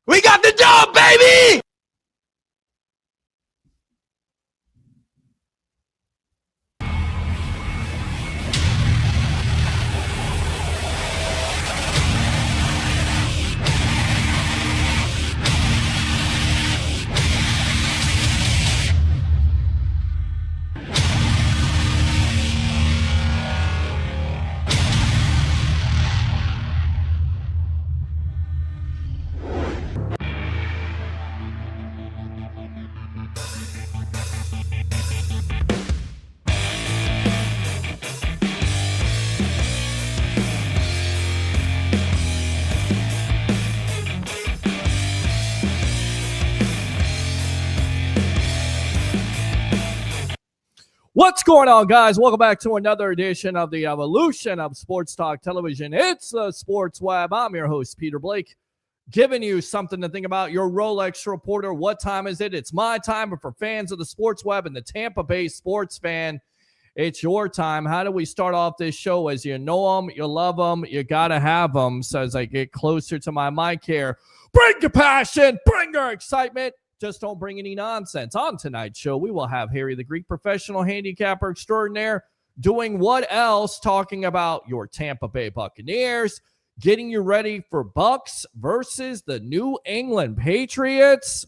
We got the dub, baby! What's going on, guys? Welcome back to another edition of the evolution of Sports Talk Television. It's the Sports Web. I'm your host, Peter Blake, giving you something to think about. Your Rolex reporter. What time is it? It's my time, but for fans of the Sports Web and the Tampa Bay sports fan, it's your time. How do we start off this show? As you know them, you love them, you got to have them. So as I get closer to my mic here, bring your passion, bring your excitement. Just don't bring any nonsense. On tonight's show, we will have Harry the Greek, professional handicapper extraordinaire, doing what else? Talking about your Tampa Bay Buccaneers, getting you ready for Bucs versus the New England Patriots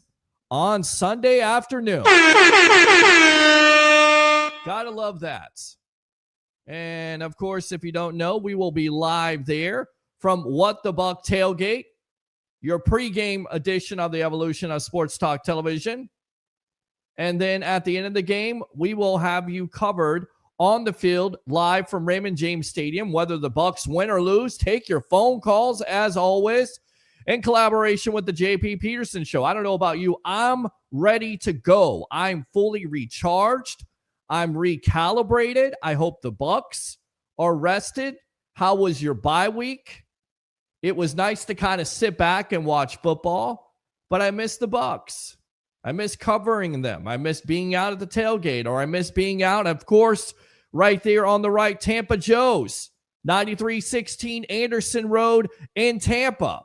on Sunday afternoon. Gotta love that. And, of course, if you don't know, we will be live there from What the Buck Tailgate, your pregame edition of the evolution of Sports Talk Television. And then at the end of the game, we will have you covered on the field live from Raymond James Stadium. Whether the Bucs win or lose, take your phone calls as always in collaboration with the JP Peterson Show. I don't know about you. I'm ready to go. I'm fully recharged. I'm recalibrated. I hope the Bucs are rested. How was your bye week? It was nice to kind of sit back and watch football, but I miss the Bucs. I miss covering them. I miss being out at the tailgate, or I miss being out, of course, right there on the right, Tampa Joe's, 9316 Anderson Road in Tampa,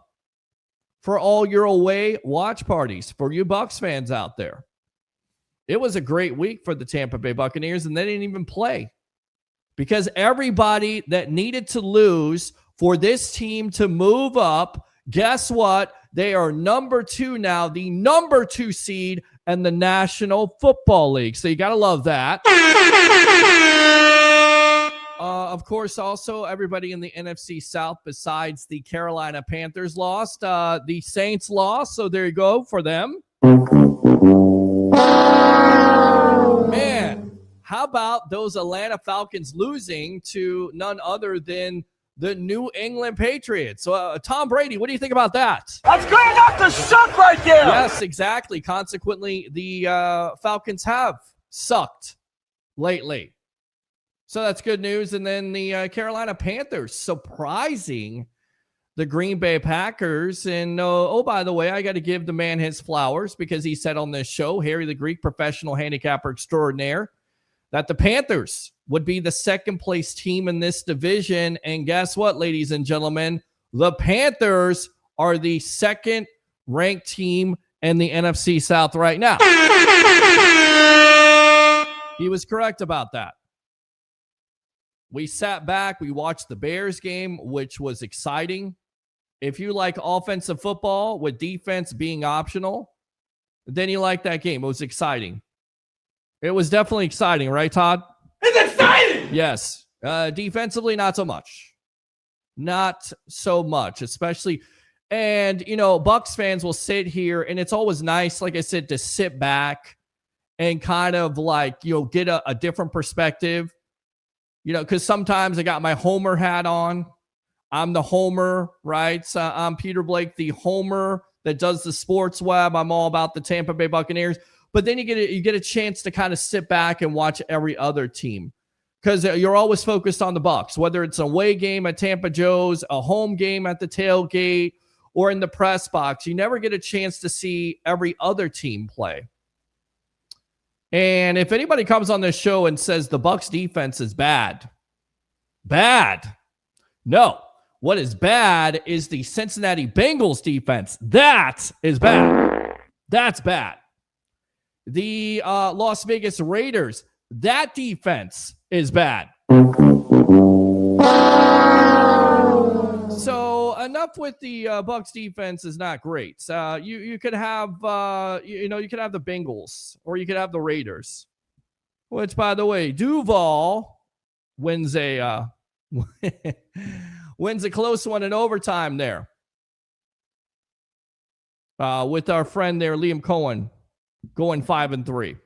for all your away watch parties for you Bucs fans out there. It was a great week for the Tampa Bay Buccaneers, and they didn't even play because everybody that needed to lose for this team to move up, guess what? They are number 2 now, the number 2 seed in the National Football League. So you got to love that. Of course, also everybody in the NFC South besides the Carolina Panthers lost. The Saints lost, so there you go for them. Man, how about those Atlanta Falcons losing to none other than the New England Patriots? So, Tom Brady, what do you think about that? That's good enough to suck right there. Yes, exactly. Consequently, the Falcons have sucked lately. So that's good news. And then the Carolina Panthers surprising the Green Bay Packers. And by the way, I got to give the man his flowers because he said on this show, Harry the Greek, professional handicapper extraordinaire, that the Panthers would be the second place team in this division. And guess what, ladies and gentlemen? The Panthers are the second ranked team in the NFC South right now. He was correct about that. We sat back, we watched the Bears game, which was exciting. If you like offensive football with defense being optional, then you like that game. It was exciting. It was definitely exciting, right, Todd? It's exciting! Yes. Defensively, not so much. Not so much, especially. And, Bucs fans will sit here, and it's always nice, like I said, to sit back and kind of get a different perspective. Because sometimes I got my Homer hat on. I'm the Homer, right? So I'm Peter Blake, the Homer that does the sports web. I'm all about the Tampa Bay Buccaneers. But then you get a chance to kind of sit back and watch every other team because you're always focused on the Bucs, whether it's an away game at Tampa Joe's, a home game at the tailgate, or in the press box. You never get a chance to see every other team play. And if anybody comes on this show and says the Bucs defense is bad, no. What is bad is the Cincinnati Bengals defense. That is bad. That's bad. The Las Vegas Raiders, that defense is bad. So enough with the Bucs defense is not great. You could have you could have the Bengals or you could have the Raiders, which by the way, Duval wins a close one in overtime there with our friend there, Liam Cohen, going 5-3.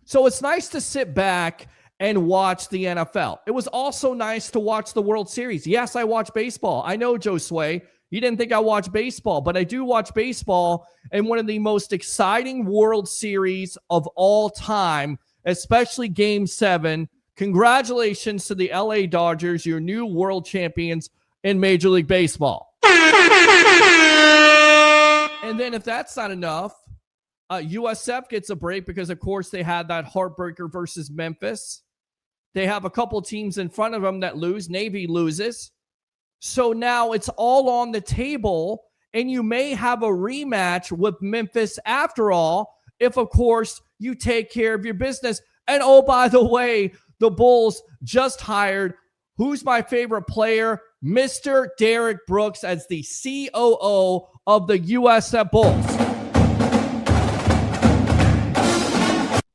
So it's nice to sit back and watch the NFL. It was also nice to watch the World Series. Yes, I watch baseball. I know, Joe Sway, you didn't think I watch baseball, but I do watch baseball, and one of the most exciting World Series of all time, especially Game 7. Congratulations to the LA Dodgers, your new world champions in Major League Baseball. And then if that's not enough, USF gets a break because, of course, they had that heartbreaker versus Memphis. They have a couple teams in front of them that lose. Navy loses. So now it's all on the table, and you may have a rematch with Memphis after all, if, of course, you take care of your business. And, oh, by the way, the Bulls just hired, who's my favorite player? Mr. Derek Brooks as the COO of the USF Bulls.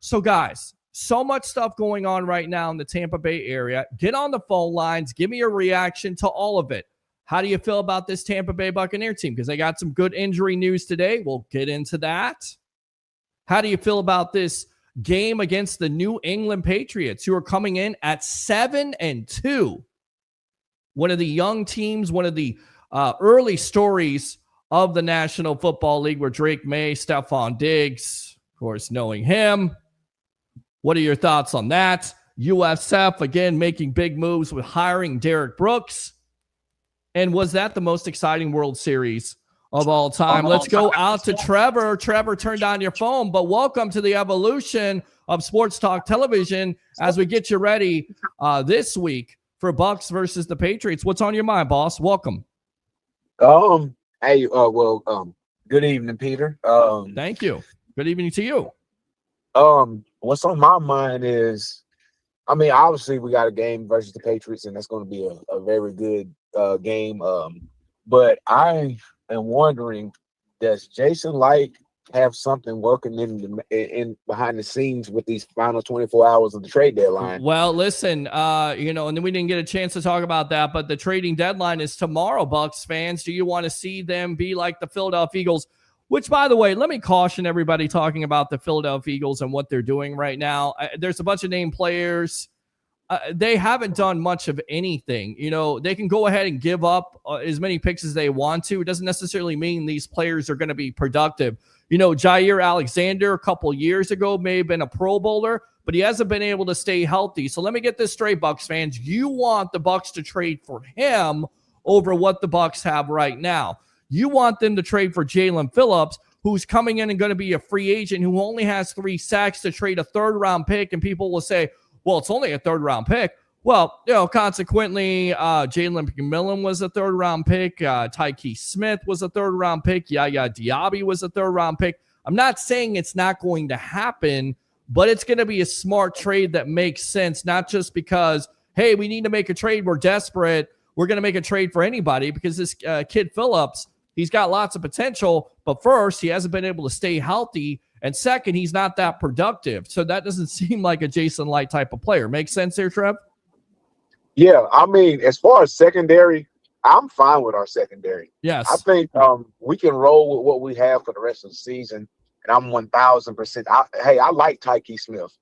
So, guys, so much stuff going on right now in the Tampa Bay area. Get on the phone lines. Give me a reaction to all of it. How do you feel about this Tampa Bay Buccaneer team? Because I got some good injury news today. We'll get into that. How do you feel about this game against the New England Patriots, who are coming in at 7-2? One of the young teams, one of the early stories of the National Football League, where Drake May, Stephon Diggs, of course, knowing him. What are your thoughts on that? USF, again, making big moves with hiring Derek Brooks. And was that the most exciting World Series of all time. Let's go out to Trevor. Trevor, turn down your phone, but welcome to the evolution of Sports Talk Television as we get you ready this week for Bucs versus the Patriots. What's on your mind, boss? Welcome. Hey, good evening, Peter. Thank you. Good evening to you. What's on my mind is, obviously we got a game versus the Patriots, and that's going to be a very good game. But I am wondering, does Jason Light have something working in behind the scenes with these final 24 hours of the trade deadline? Well, listen, and then we didn't get a chance to talk about that, but the trading deadline is tomorrow, Bucs fans. Do you want to see them be like the Philadelphia Eagles? Which, by the way, let me caution everybody talking about the Philadelphia Eagles and what they're doing right now. There's a bunch of named players. They haven't done much of anything. They can go ahead and give up as many picks as they want to. It doesn't necessarily mean these players are going to be productive. Jair Alexander a couple years ago may have been a Pro Bowler, but he hasn't been able to stay healthy. So let me get this straight, Bucs fans. You want the Bucs to trade for him over what the Bucs have right now. You want them to trade for Jalen Phillips, who's coming in and going to be a free agent who only has 3 sacks to trade a third-round pick, and people will say, well, it's only a third-round pick. Well, consequently, Jalen McMillan was a third-round pick. Tyke Smith was a third-round pick. Yaya Diaby was a third-round pick. I'm not saying it's not going to happen, but it's going to be a smart trade that makes sense, not just because, hey, we need to make a trade. We're desperate. We're going to make a trade for anybody because this kid Phillips, he's got lots of potential. But first, he hasn't been able to stay healthy. And second, he's not that productive. So that doesn't seem like a Jason Light type of player. Make sense there, Trev? Yeah, as far as secondary, I'm fine with our secondary. Yes. I think we can roll with what we have for the rest of the season, and I'm 1,000%. I like Tyke Smith.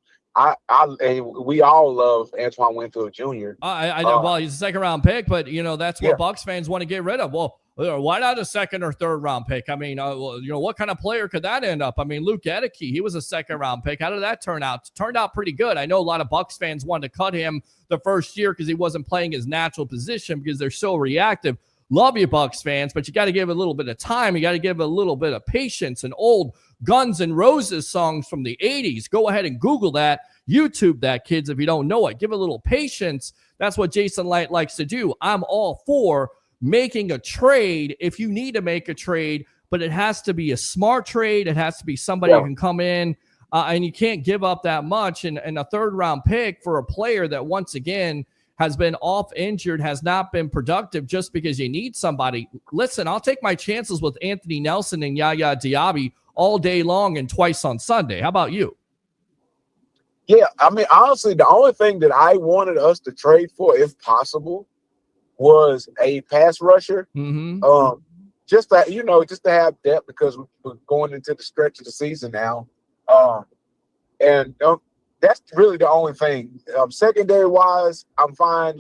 We all love Antoine Winfield Jr. I know. Well, he's a second-round pick, but that's what Bucs fans want to get rid of. Well, why not a second or third-round pick? What kind of player could that end up? Luke Goedeke, he was a second-round pick. How did that turn out? Turned out pretty good. I know a lot of Bucs fans wanted to cut him the first year because he wasn't playing his natural position because they're so reactive. Love you, Bucs fans, but you got to give it a little bit of time. You got to give it a little bit of patience. An old Guns N' Roses songs from the 80s. Go ahead and Google that. YouTube that, kids, if you don't know it. Give it a little patience. That's what Jason Light likes to do. I'm all for making a trade if you need to make a trade, but it has to be a smart trade. It has to be somebody who can come in, and you can't give up that much. And a third-round pick for a player that, once again, has been off injured, has not been productive just because you need somebody. Listen, I'll take my chances with Anthony Nelson and Yaya Diaby all day long and twice on Sunday. How about you? Yeah, honestly, the only thing that I wanted us to trade for, if possible, was a pass rusher. Mm-hmm. Just to have depth because we're going into the stretch of the season now. That's really the only thing. Secondary wise, I'm fine.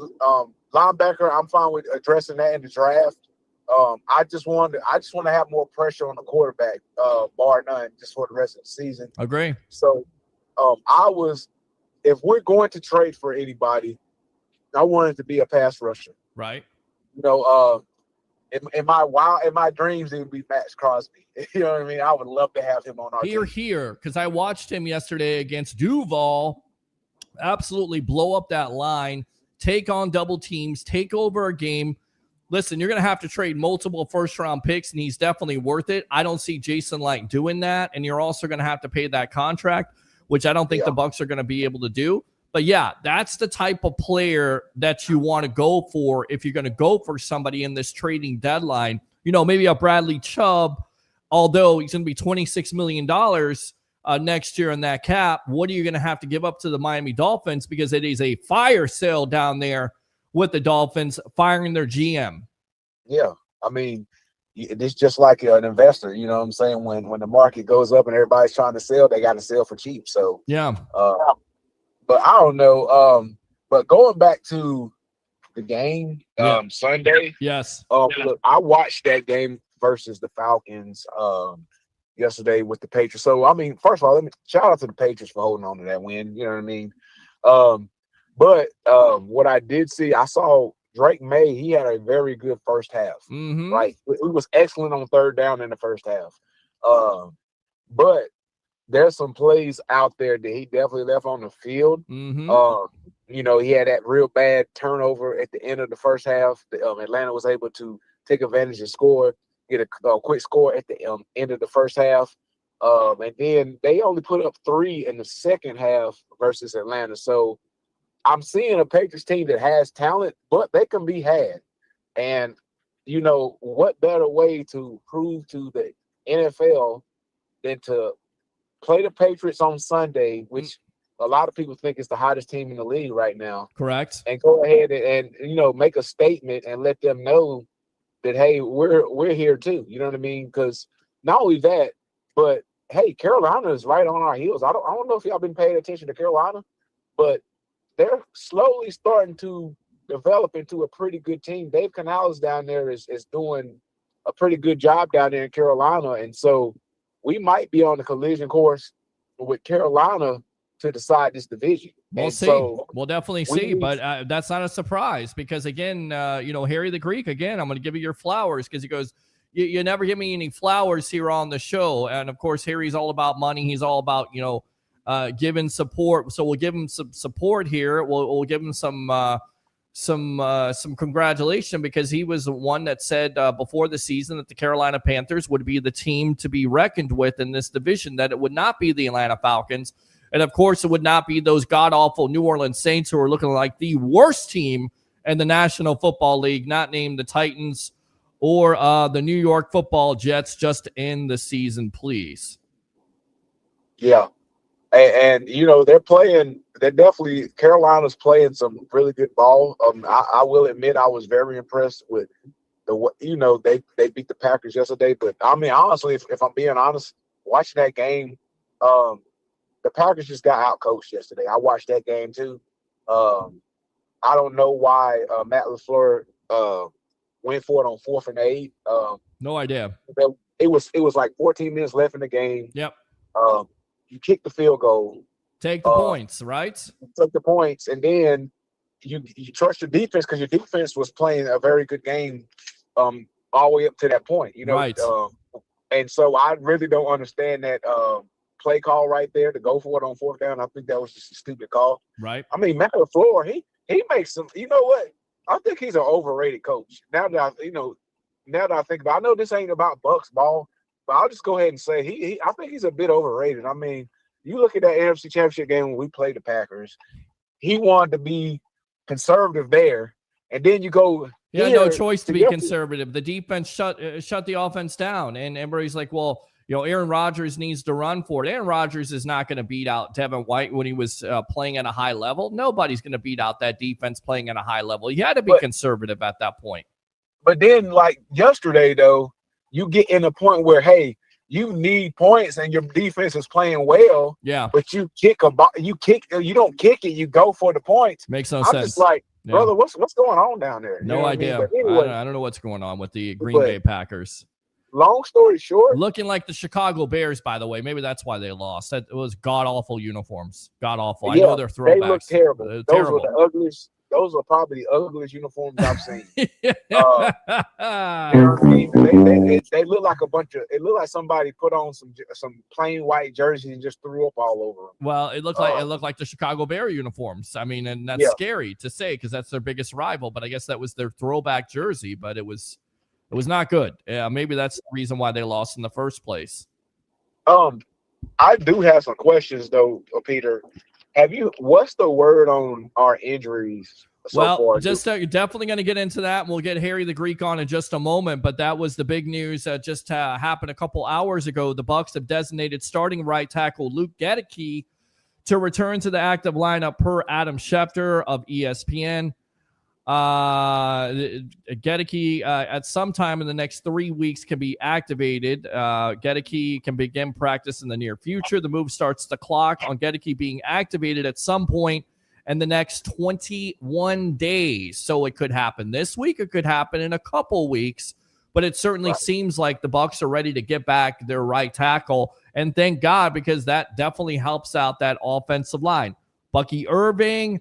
Linebacker, I'm fine with addressing that in the draft. I just want to have more pressure on the quarterback, bar none, just for the rest of the season. Agree. So, if we're going to trade for anybody, I want it to be a pass rusher. Right. In my dreams, it would be Max Crosby. You know what I mean? I would love to have him on our team. Here, because I watched him yesterday against Duval absolutely blow up that line, take on double teams, take over a game. Listen, you're going to have to trade multiple first-round picks, and he's definitely worth it. I don't see Jason Light doing that, and you're also going to have to pay that contract, which I don't think the Bucs are going to be able to do. But, yeah, that's the type of player that you want to go for if you're going to go for somebody in this trading deadline. Maybe a Bradley Chubb, although he's going to be $26 million next year in that cap. What are you going to have to give up to the Miami Dolphins? Because it is a fire sale down there with the Dolphins firing their GM. Yeah, it's just like an investor. You know what I'm saying? When the market goes up and everybody's trying to sell, they got to sell for cheap. So, yeah. But I don't know. But going back to the game Sunday. Yes. Look, I watched that game versus the Falcons yesterday with the Patriots. So, first of all, let me shout out to the Patriots for holding on to that win. You know what I mean? But what I did see, I saw Drake May, he had a very good first half. Mm-hmm. Right, he was excellent on third down in the first half. But there's some plays out there that he definitely left on the field. Mm-hmm. He had that real bad turnover at the end of the first half. Atlanta was able to take advantage and score, get a quick score at the end of the first half. And then they only put up 3 in the second half versus Atlanta. So I'm seeing a Patriots team that has talent, but they can be had. And, what better way to prove to the NFL than to play the Patriots on Sunday, which a lot of people think is the hottest team in the league right now. Correct. And go ahead and make a statement and let them know that, hey, we're here too. You know what I mean? Because not only that, but hey, Carolina is right on our heels. I don't know if y'all been paying attention to Carolina, but they're slowly starting to develop into a pretty good team. Dave Canales down there is doing a pretty good job down there in Carolina. And so we might be on the collision course with Carolina to decide this division. We'll see. We'll definitely see, but that's not a surprise because, again, Harry the Greek, again, I'm going to give you your flowers because he goes, you never give me any flowers here on the show. And, of course, Harry's all about money. He's all about, giving support. So we'll give him some support here. We'll give him some congratulations because he was the one that said before the season that the Carolina Panthers would be the team to be reckoned with in this division, that it would not be the Atlanta Falcons. And, of course, it would not be those god-awful New Orleans Saints who are looking like the worst team in the National Football League, not named the Titans or the New York Football Jets. Just end the season, please. Yeah. And they're definitely, Carolina's playing some really good ball. I will admit I was very impressed with they beat the Packers yesterday. But, I mean, honestly, if I'm being honest, watching that game, the Packers just got out-coached yesterday. I watched that game too. I don't know why Matt LaFleur went for it on 4th and 8. No idea. It was like 14 minutes left in the game. Yep. You kick the field goal. Take the points, right? Take the points, and then you trust your defense because your defense was playing a very good game all the way up to that point. Right. And so I really don't understand that play call right there to go for it on 4th down. I think that was just a stupid call. Right. I mean, Matt LaFleur, he makes some. You know what? I think he's an overrated coach. Now that I think about, I know this ain't about Bucs ball, but I'll just go ahead and say I think he's a bit overrated. I mean, you look at that NFC Championship game when we played the Packers. He wanted to be conservative there, and then you go. He had no choice to be conservative. The defense shut the offense down, and everybody's like, well, Aaron Rodgers needs to run for it. Aaron Rodgers is not going to beat out Devin White when he was playing at a high level. Nobody's going to beat out that defense playing at a high level. You had to be conservative at that point. But then, like yesterday, though, you get in a point where, hey, you need points and your defense is playing well. Yeah. But you don't kick it. You go for the points. Makes no I'm sense. just like, brother, what's going on down there? No idea. I mean? Anyway, I don't know what's going on with the Green Bay Packers. Long story short, looking like the Chicago Bears, by the way. Maybe that's why they lost. It was god-awful uniforms. God-awful. Yeah, I know they're throwbacks. They look terrible. Those terrible. were the ugliest. Those are probably the ugliest uniforms I've seen. They look like a bunch of. It looked like somebody put on some plain white jerseys and just threw up all over them. Well, it looked like the Chicago Bear uniforms. I mean, and that's scary to say because that's their biggest rival. But I guess that was their throwback jersey. But it was not good. Maybe that's the reason why they lost in the first place. I do have some questions though, Peter. What's the word on our injuries so far? You're definitely going to get into that. And we'll get Harry the Greek on in just a moment. But that was the big news that just happened a couple hours ago. The Bucs have designated starting right tackle Luke Goedeke to return to the active lineup per Adam Schefter of ESPN. Goedeke at some time in the next 3 weeks can be activated. Goedeke can begin practice in the near future. The move starts the clock on Goedeke being activated at some point in the next 21 days. So it could happen this week. It could happen in a couple weeks. But it certainly seems like the Bucs are ready to get back their right tackle. And thank God, because that definitely helps out that offensive line. Bucky Irving,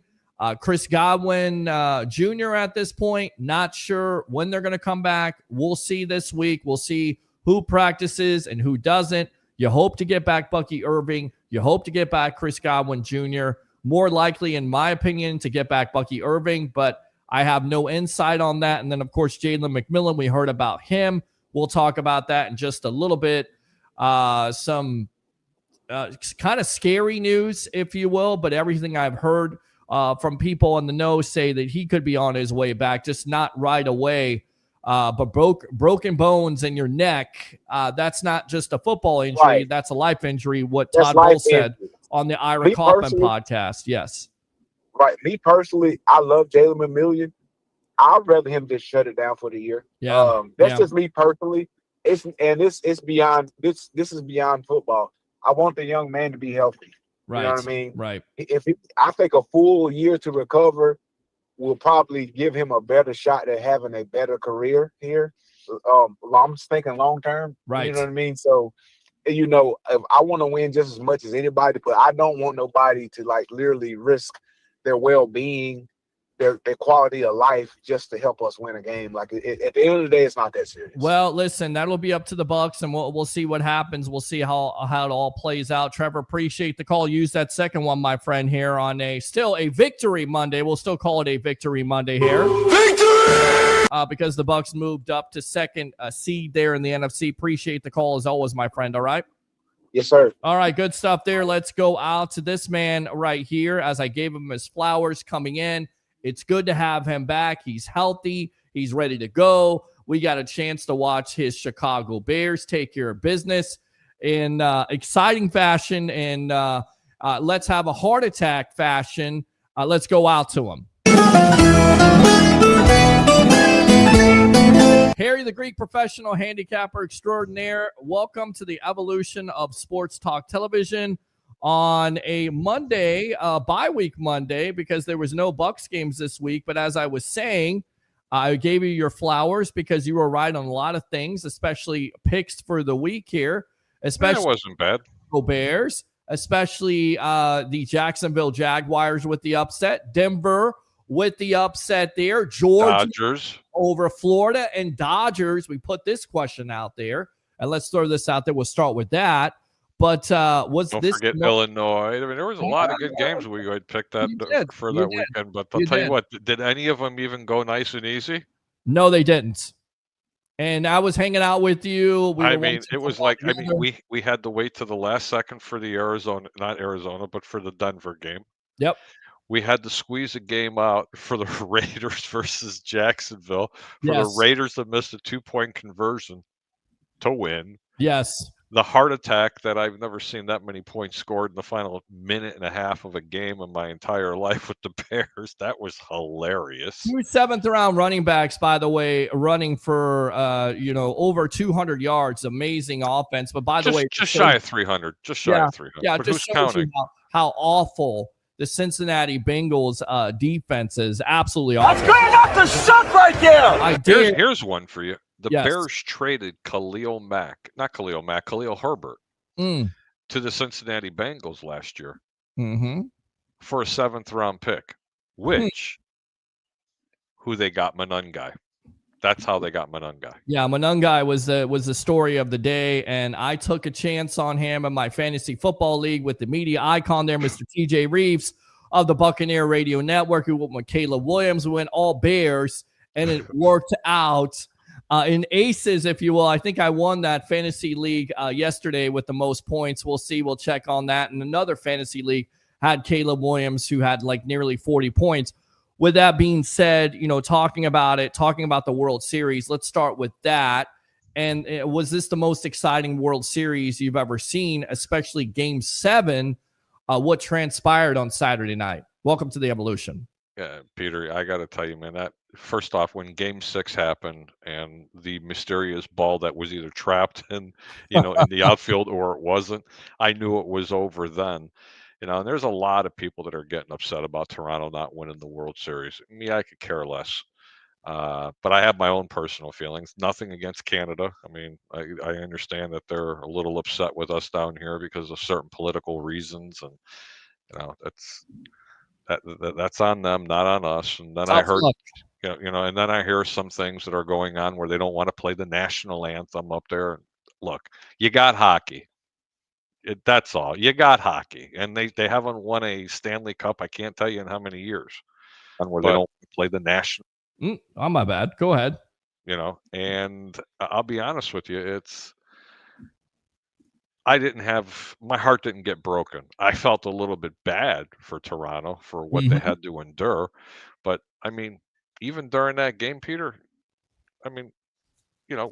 Chris Godwin Jr. at this point, not sure when they're going to come back. We'll see this week. We'll see who practices and who doesn't. You hope to get back Bucky Irving. You hope to get back Chris Godwin Jr. More likely, in my opinion, to get back Bucky Irving, but I have no insight on that. And then, of course, Jalen McMillan, we heard about him. We'll talk about that in just a little bit. Some kind of scary news, if you will, but everything I've heard from people on the know say that he could be on his way back, just not right away. But broken bones in your neck, that's not just a football injury. Right. That's a life injury, what Todd Bowles said on the Ira Kaufman podcast. Yes. Right. Me personally, I love Jalen McMillan. I'd rather him just shut it down for the year. Yeah. That's just me personally. It's beyond this is beyond football. I want the young man to be healthy. Right. You know what I mean? Right. I think a full year to recover will probably give him a better shot at having a better career here. I'm just thinking long term. Right. You know what I mean? So, if I want to win just as much as anybody, but I don't want nobody to like literally risk their well-being, their quality of life just to help us win a game. Like at the end of the day, it's not that serious. Well, listen, that'll be up to the Bucs, and we'll see what happens. We'll see how it all plays out. Trevor, appreciate the call. Use that second one, my friend, here on a Victory Monday. We'll still call it a Victory Monday here. Victory! Because the Bucs moved up to second seed there in the NFC. Appreciate the call as always, my friend. All right. Yes, sir. All right, good stuff there. Let's go out to this man right here as I gave him his flowers coming in. It's good to have him back. He's healthy. He's ready to go. We got a chance to watch his Chicago Bears take care of business in exciting fashion. And let's have a heart attack fashion. Let's go out to him. Harry, the Greek professional handicapper extraordinaire. Welcome to the evolution of Sports Talk Television on a Monday, bye week Monday, because there was no Bucs games this week. But as I was saying, I gave you your flowers because you were right on a lot of things, especially picks for the week here. Especially it wasn't bad. Bears, especially the Jacksonville Jaguars with the upset, Denver with the upset there, Georgia Dodgers over Florida, and Dodgers. We put this question out there, and let's throw this out there. We'll start with that. But don't forget Illinois. I mean, there was a lot of good games we had picked that for that weekend. But I'll tell you what, did any of them even go nice and easy? No, they didn't. And I was hanging out with you. It was like we had to wait to the last second for the not Arizona, but for the Denver game. Yep. We had to squeeze a game out for the Raiders versus Jacksonville. For the Raiders that missed a 2-point conversion to win. Yes. The heart attack that I've never seen that many points scored in the final minute and a half of a game in my entire life with the Bears. That was hilarious. 2 seventh-round running backs, by the way, running for over 200 yards. Amazing offense. But by the way, just shy of 300. Just shy of 300. Yeah, but just who's counting? How awful the Cincinnati Bengals defense is. Absolutely awful. That's good enough to suck right there. Here's one for you. The Bears traded Khalil Herbert to the Cincinnati Bengals last year for a 7th-round pick, who they got, Monungai. That's how they got Monungai. Yeah, Monungai was the story of the day, and I took a chance on him in my fantasy football league with the media icon there, Mr. TJ Reeves of the Buccaneer Radio Network, who went with Caleb Williams, who went all Bears, and it worked out. In aces, if you will. I think I won that fantasy league yesterday with the most points. We'll see. We'll check on that. And another fantasy league had Caleb Williams, who had like nearly 40 points. With that being said, talking about the World Series, let's start with that. And was this the most exciting World Series you've ever seen, especially Game 7? What transpired on Saturday night? Welcome to the Evolution. Yeah, Peter, I got to tell you, man, that first off, when Game 6 happened and the mysterious ball that was either trapped in the outfield or it wasn't, I knew it was over then. And there's a lot of people that are getting upset about Toronto not winning the World Series. Me, I could care less. But I have my own personal feelings. Nothing against Canada. I mean, I understand that they're a little upset with us down here because of certain political reasons, and That's on them, not on us. And then I heard, and then I hear some things that are going on where they don't want to play the national anthem up there. Look, you got hockey. That's all. You got hockey, and they haven't won a Stanley Cup. I can't tell you in how many years, and where they don't play the national. Oh, my bad. Go ahead. And I'll be honest with you, my heart didn't get broken. I felt a little bit bad for Toronto for what they had to endure, but I mean, even during that game, Peter, I mean,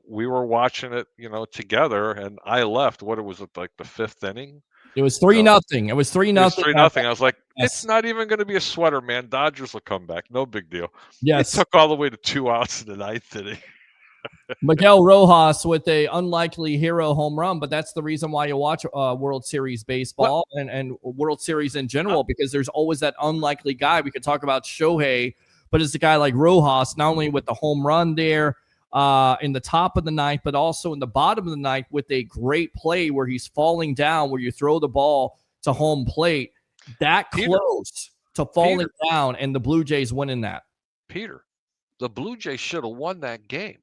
we were watching it, together, and I left. What was it, like the 5th inning? It was 3-0. It was 3-0. It was 3-0. I was like, it's not even going to be a sweater, man. Dodgers will come back. No big deal. Yes. It took all the way to 2 outs in the 9th inning. Miguel Rojas with a unlikely hero home run, but that's the reason why you watch World Series baseball and World Series in general, because there's always that unlikely guy. We could talk about Shohei, but it's a guy like Rojas, not only with the home run there in the top of the 9th, but also in the bottom of the 9th with a great play where he's falling down, where you throw the ball to home plate, that close to falling down, and the Blue Jays winning that. Peter, the Blue Jays should have won that game.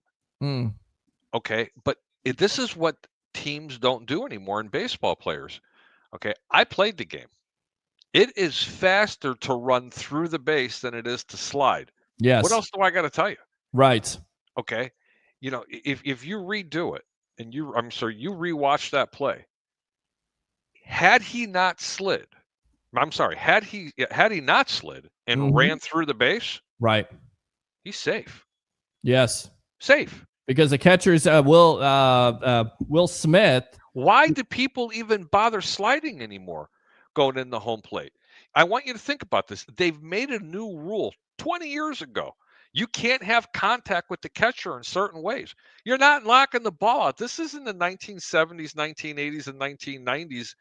Okay, but this is what teams don't do anymore in baseball, players. Okay, I played the game. It is faster to run through the base than it is to slide. Yes. What else do I got to tell you? Right. Okay, if you redo it and you rewatch that play, had he not slid and ran through the base, right, he's safe. Yes, safe. Because the catcher's Will Smith. Why do people even bother sliding anymore going in the home plate? I want you to think about this. They've made a new rule 20 years ago. You can't have contact with the catcher in certain ways. You're not knocking the ball out. This isn't the 1970s, 1980s, and 1990s,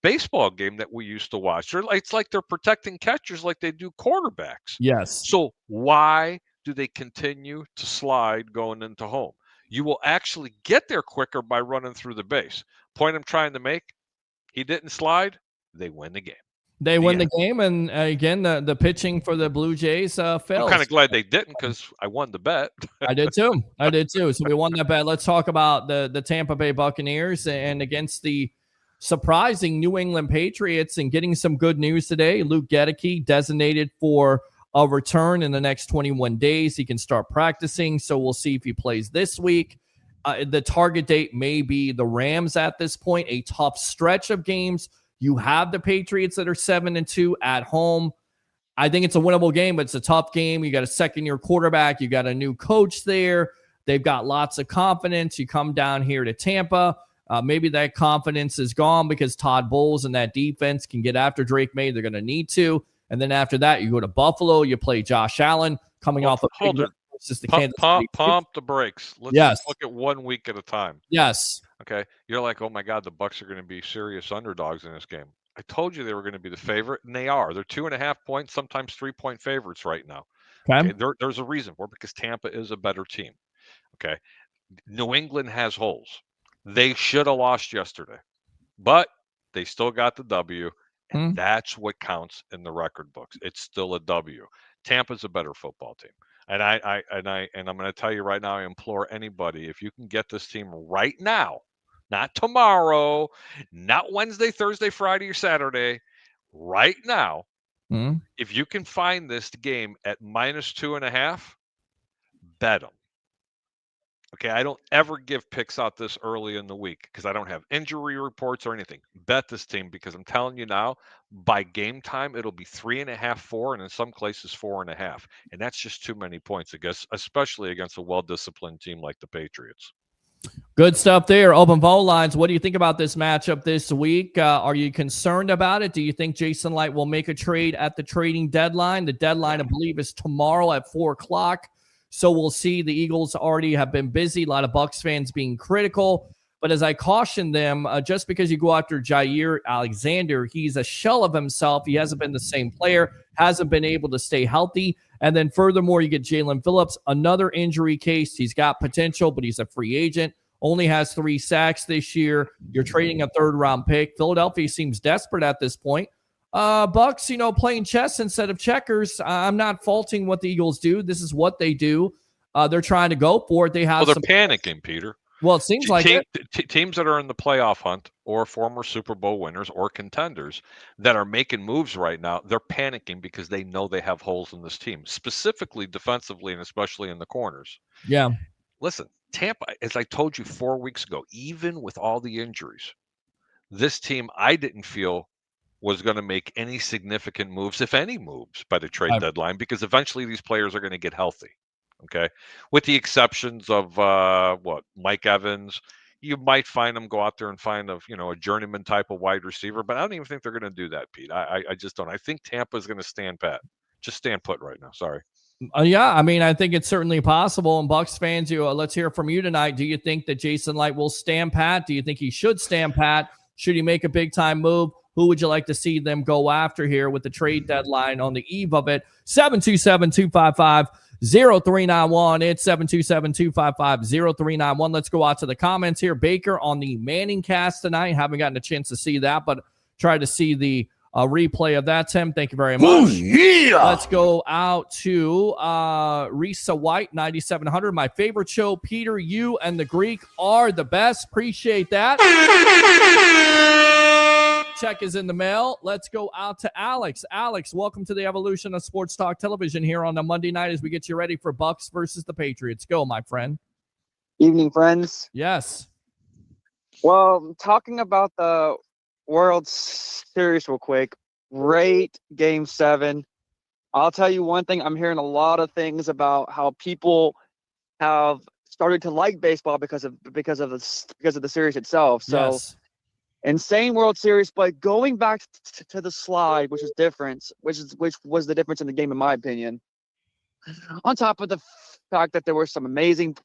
baseball game that we used to watch. It's like they're protecting catchers like they do quarterbacks. Yes. So why do they continue to slide going into home? You will actually get there quicker by running through the base. Point I'm trying to make, he didn't slide, they win the game. They win the game, and again, the pitching for the Blue Jays fails. I'm kind of glad they didn't because I won the bet. I did too. So we won that bet. Let's talk about the Tampa Bay Buccaneers and against the surprising New England Patriots, and getting some good news today. Luke Goedeke designated for a return in the next 21 days. He can start practicing, so we'll see if he plays this week. The target date may be the Rams at this point, a tough stretch of games. You have the Patriots that are 7-2 at home. I think it's a winnable game, but it's a tough game. You got a second-year quarterback. You got a new coach there. They've got lots of confidence. You come down here to Tampa. Maybe that confidence is gone because Todd Bowles and that defense can get after Drake May. They're going to need to. And then after that, you go to Buffalo. You play Josh Allen coming off of pump the brakes. Let's just look at 1 week at a time. Yes. Okay. You're like, oh my God, the Bucs are going to be serious underdogs in this game. I told you they were going to be the favorite, and they are. They're 2.5 points, sometimes 3-point favorites right now. Okay. There's a reason for it, because Tampa is a better team. Okay. New England has holes. They should have lost yesterday, but they still got the W. And that's what counts in the record books. It's still a W. Tampa's a better football team. And I'm going to tell you right now, I implore anybody, if you can get this team right now, not tomorrow, not Wednesday, Thursday, Friday, or Saturday, right now, if you can find this game at -2.5, bet them. Okay, I don't ever give picks out this early in the week because I don't have injury reports or anything. Bet this team, because I'm telling you now, by game time, it'll be 3.5, 4, and in some cases 4.5. And that's just too many points, I guess, especially against a well-disciplined team like the Patriots. Good stuff there. Open phone lines. What do you think about this matchup this week? Are you concerned about it? Do you think Jason Light will make a trade at the trading deadline? The deadline, I believe, is tomorrow at 4 o'clock. So we'll see. The Eagles already have been busy. A lot of Bucs fans being critical. But as I caution them, just because you go after Jair Alexander, he's a shell of himself. He hasn't been the same player, hasn't been able to stay healthy. And then furthermore, you get Jalen Phillips, another injury case. He's got potential, but he's a free agent. Only has 3 sacks this year. You're trading a third-round pick. Philadelphia seems desperate at this point. Bucs, playing chess instead of checkers. I'm not faulting what the Eagles do. This is what they do. They're trying to go for it. They have they're panicking, Peter. Well, it seems like teams that are in the playoff hunt or former Super Bowl winners or contenders that are making moves right now, they're panicking because they know they have holes in this team, specifically defensively and especially in the corners. Yeah. Listen, Tampa, as I told you 4 weeks ago, even with all the injuries, this team I didn't feel was going to make any significant moves, if any moves, by the trade deadline, because eventually these players are going to get healthy. Okay, with the exceptions of Mike Evans, you might find them go out there and find a journeyman type of wide receiver, but I don't even think they're going to do that, Pete. I just don't. I think Tampa is going to stand pat, just stand put right now. Sorry. Yeah, I mean, I think it's certainly possible. And Bucs fans, let's hear from you tonight. Do you think that Jason Light will stand pat? Do you think he should stand pat? Should he make a big time move? Who would you like to see them go after here with the trade deadline on the eve of it? 727-255-0391. It's 727-255-0391. Let's go out to the comments here. Baker on the Manning cast tonight. Haven't gotten a chance to see that, but try to see the replay of that, Tim. Thank you very much. Oh, yeah. Let's go out to Risa White, 9700. My favorite show, Peter, you and the Greek are the best. Appreciate that. Check is in the mail. Let's go out to Alex. Alex, welcome to the evolution of Sports Talk Television here on a Monday night as we get you ready for Bucs versus the Patriots. Go, my friend. Evening, friends. Yes. Well, talking about the World Series real quick. Great Game 7. I'll tell you one thing. I'm hearing a lot of things about how people have started to like baseball because of the series itself. So. Yes. Insane World Series, but going back to the slide, which was the difference in the game, in my opinion. On top of the fact that there were some amazing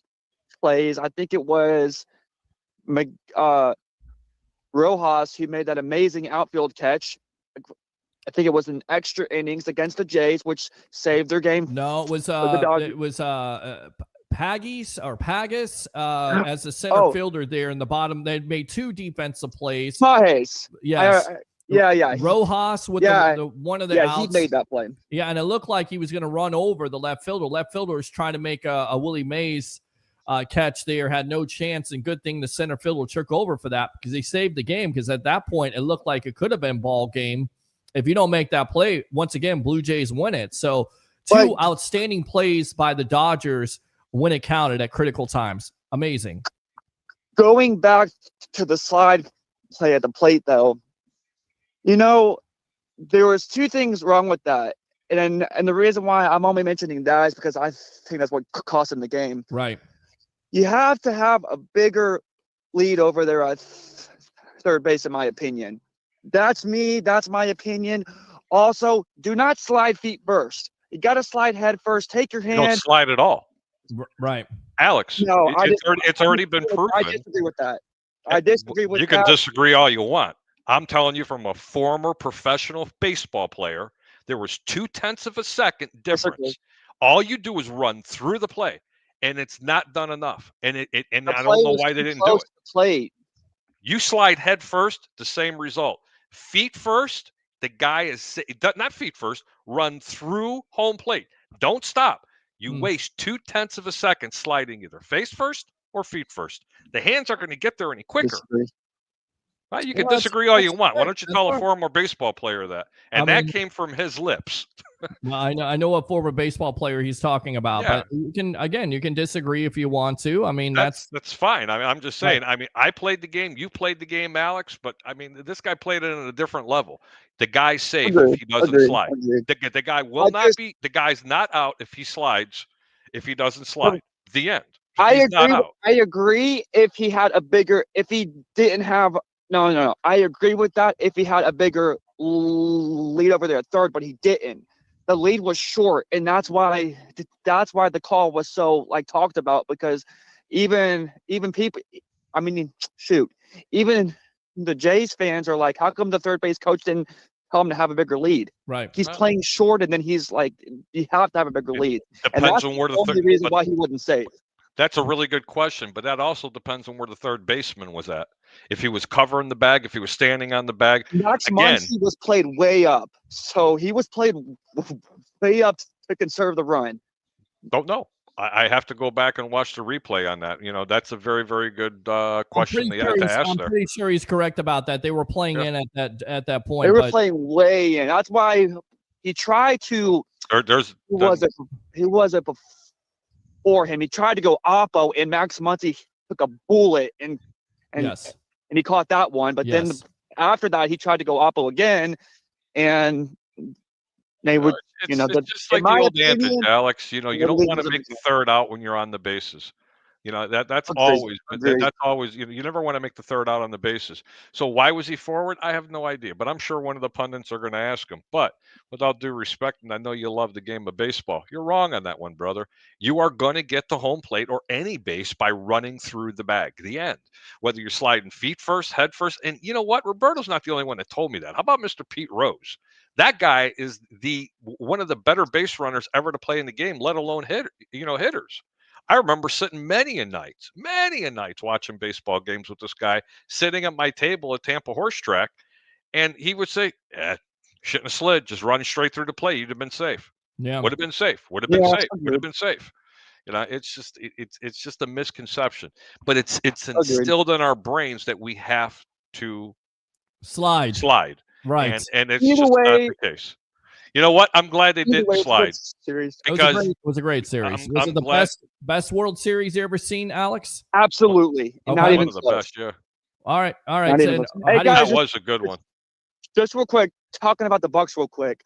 plays, I think it was Rojas who made that amazing outfield catch. I think it was in extra innings against the Jays, which saved their game. No, it was Pagas as the center fielder there in the bottom. They made two defensive plays. Pages. Yes. Yeah. Rojas with the one of the outs. He made that play. Yeah, and it looked like he was going to run over the left fielder. Left fielder was trying to make a Willie Mays catch there, had no chance, and good thing the center fielder took over for that because he saved the game, because at that point it looked like it could have been ball game. If you don't make that play, once again, Blue Jays win it. So two outstanding plays by the Dodgers when it counted at critical times. Amazing. Going back to the slide play at the plate, though, there was two things wrong with that. And the reason why I'm only mentioning that is because I think that's what cost him the game. Right. You have to have a bigger lead over there at third base, in my opinion. That's me. That's my opinion. Also, do not slide feet first. You got to slide head first. Take your hand. Don't slide at all. Right. Alex, no, it's already been proven. I disagree with that. I disagree with that. You can disagree all you want. I'm telling you from a former professional baseball player, there was 0.2 of a second difference. All you do is run through the play, and it's not done enough. And I don't know why they didn't do it. Play. You slide head first, the same result. Feet first, the guy is not feet first. Run through home plate. Don't stop. You waste 0.2 of a second sliding either face first or feet first. The hands aren't going to get there any quicker. Well, you can disagree all you want. Why don't you tell a former baseball player that? And that came from his lips. Well, I know what former baseball player he's talking about, but you can disagree if you want to. I mean, that's fine. I mean, I'm just saying. Right. I mean, I played the game. You played the game, Alex. But I mean, this guy played it at a different level. The guy's safe if he doesn't slide. The guy will not be. The guy's not out if he slides. If he doesn't slide, the end. I agree. If he had a bigger, if he didn't have. No. I agree with that. If he had a bigger lead over there at third, but he didn't. The lead was short, and that's why the call was so talked about, because even people, I mean, shoot, even the Jays fans are like, how come the third base coach didn't tell him to have a bigger lead? Right. He's playing short, and then he's like, you have to have a bigger lead. And that's on where the only reason why he wouldn't save. That's a really good question, but that also depends on where the third baseman was at. If he was covering the bag, if he was standing on the bag. Max Again, Muncy was played way up, so he was played way up to conserve the run. don't know. I have to go back and watch the replay on that. That's a very, very good question to ask I'm there. pretty sure he's correct about that. They were playing in at that point. They were playing way in. That's why he tried to. He wasn't before him. He tried to go oppo, and Max Muncy took a bullet and he caught that one. But then after that, he tried to go oppo again, and they would. It's just like the old adage, Alex. You don't want to make the third out when you're on the bases. That's always. That's always. You never want to make the third out on the bases. So why was he forward? I have no idea. But I'm sure one of the pundits are going to ask him. But with all due respect, and I know you love the game of baseball, you're wrong on that one, brother. You are going to get the home plate or any base by running through the bag. The end. Whether you're sliding feet first, head first, and you know what? Roberto's not the only one that told me that. How about Mr. Pete Rose? That guy is one of the better base runners ever to play in the game, let alone hitters. I remember sitting many a nights watching baseball games with this guy, sitting at my table at Tampa Horse Track, and he would say, shouldn't have slid, just run straight through the plate. You'd have been safe. Yeah. Would have been safe. Would have been safe. Would have been safe. It's just a misconception. But it's instilled in our brains that we have to slide. Right. And it's just not the case. You know what? I'm glad they didn't slide. Series. It was a great series. Was it the best World Series you ever seen, Alex? Absolutely. Okay. Not even one of the best, yeah. All right. Hey, guys, that was a good one. Just real quick, talking about the Bucs real quick.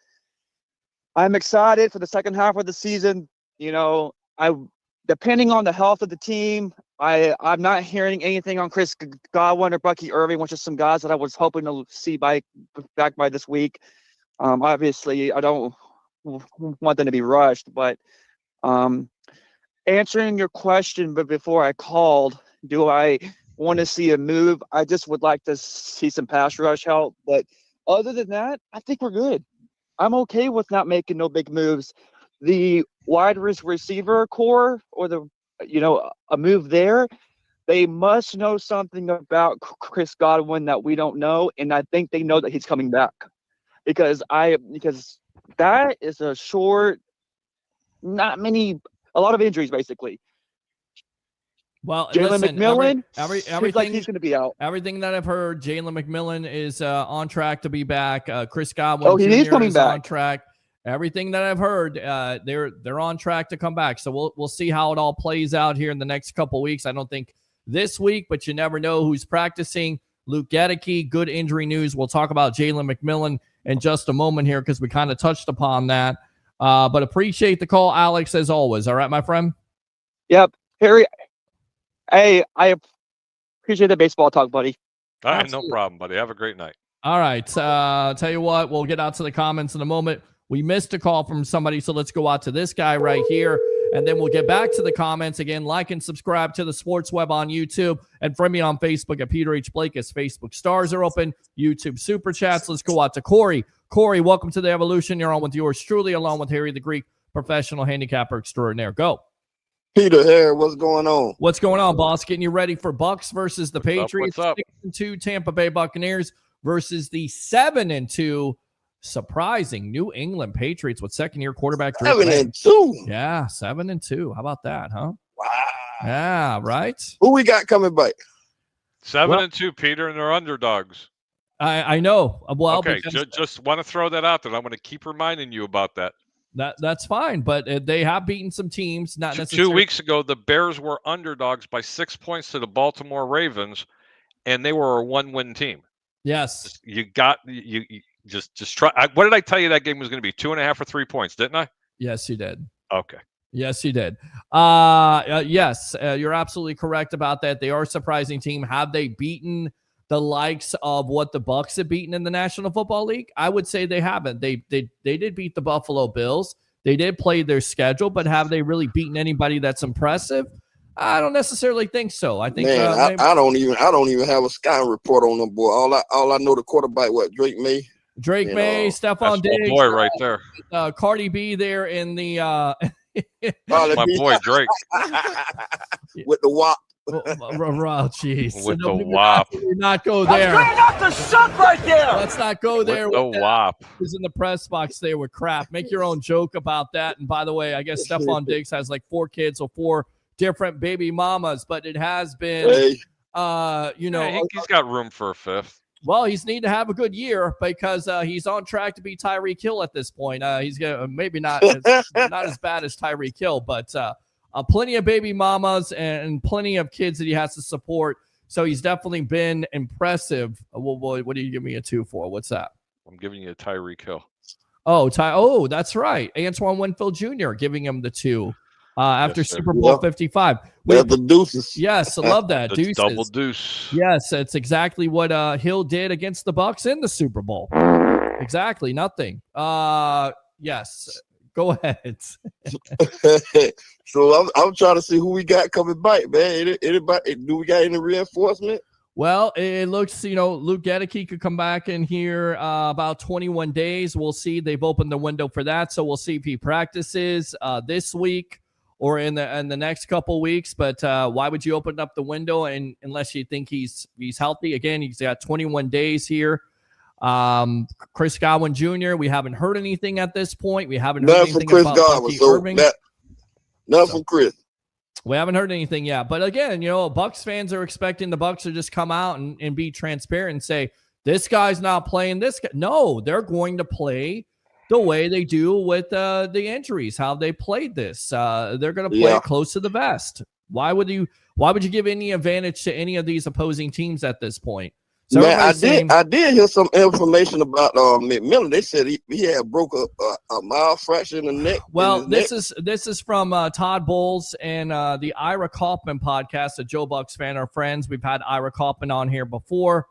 I'm excited for the second half of the season. Depending on the health of the team, I'm not hearing anything on Chris Godwin or Bucky Irving, which is some guys that I was hoping to see back by this week. Obviously, I don't want them to be rushed, but answering your question, but before I called, do I want to see a move? I just would like to see some pass rush help. But other than that, I think we're good. I'm okay with not making no big moves. The wide receiver core or a move there, they must know something about Chris Godwin that we don't know, and I think they know that he's coming back because that is a short, a lot of injuries basically. Well, Jalen McMillan, everything like he's going to be out. Everything that I've heard, Jalen McMillan is on track to be back. Chris Godwin, he is coming back. On track. Everything that I've heard, they're on track to come back. So we'll see how it all plays out here in the next couple of weeks. I don't think this week, but you never know who's practicing. Luke Goedeke, good injury news. We'll talk about Jalen McMillan in just a moment here because we kind of touched upon that. But appreciate the call, Alex, as always. All right, my friend? Yep. Harry, hey, I appreciate the baseball talk, buddy. All right, no problem, buddy. Have a great night. All right. Tell you what, we'll get out to the comments in a moment. We missed a call from somebody, so let's go out to this guy right here, and then we'll get back to the comments. Again, like and subscribe to the Sports Web on YouTube, and friend me on Facebook at Peter H. Blake as Facebook stars are open, YouTube Super Chats. Let's go out to Corey. Corey, welcome to the Evolution. You're on with yours truly, along with Harry the Greek, professional handicapper extraordinaire. Go. Peter here, what's going on? What's going on, boss? Getting you ready for Bucs versus the Patriots. What's up? 6-2 Tampa Bay Buccaneers versus the 7-2 surprising New England Patriots with second-year quarterback Drake May. 7-2. Yeah, 7-2. How about that, huh? Wow. Yeah, right. Who we got coming back? 7-2, Peter, and they're underdogs. I know. Well, okay, just want to throw that out there. I'm going to keep reminding you about that. That's fine, but they have beaten some teams. Not necessarily. 2 weeks ago, the Bears were underdogs by 6 points to the Baltimore Ravens, and they were a one-win team. Yes. You just try. What did I tell you that game was going to be? 2.5 or 3 points, didn't I? Yes, you did. Okay. Yes, you did. Yes, you're absolutely correct about that. They are a surprising team. Have they beaten the likes of what the Bucs have beaten in the National Football League? I would say they haven't. They did beat the Buffalo Bills. They did play their schedule, but have they really beaten anybody that's impressive? I don't necessarily think so. I think I don't even have a scouting report on them, boy. All I know the quarterback, Drake May. Drake May, Stephon Diggs, boy right there. Cardi B there in the My boy Drake with the WAP. Jeez. with the WAP. Not go there. Straight up the suck right there. Let's not go there. With the WAP. Who's in the press box there with crap. Make your own joke about that. And by the way, I guess Stephon Diggs has like 4 kids or 4 different baby mamas, but it has been, he's got room for a 5th. Well, he's need to have a good year because he's on track to be Tyreek Hill at this point. He's gonna maybe not as bad as Tyreek Hill, but plenty of baby mamas and plenty of kids that he has to support. So he's definitely been impressive. What do you give me a 2 for? What's that? I'm giving you a Tyreek Hill. Oh, that's right. Antoine Winfield Jr. giving him the 2 after Super Bowl 55. The deuces. Yes, I love that. Deuces. Double deuce. Yes, it's exactly what Hill did against the Bucs in the Super Bowl. Exactly, nothing. Yes, go ahead. So I'm trying to see who we got coming back, man. Anybody? Do we got any reinforcement? Well, it looks, Luke Goedeke could come back in here about 21 days. We'll see. They've opened the window for that, so we'll see if he practices this week or in the next couple weeks. But why would you open up the window unless you think he's healthy? Again, he's got 21 days here. Chris Godwin Jr., we haven't heard anything at this point. We haven't heard anything from Chris about Godwin, Bucky Irving. From Chris. We haven't heard anything yet. But again, Bucs fans are expecting the Bucs to just come out and be transparent and say, this guy's not playing this guy. No, they're going to play the way they do with the injuries, how they played this. They're going to play it close to the vest. Why would you give any advantage to any of these opposing teams at this point? So man, I did hear some information about McMillan. They said he had broke a mild fracture in the neck. Well, this is from Todd Bowles and the Ira Kaufman podcast, a Joe Bucs fan, our friends. We've had Ira Kaufman on here before.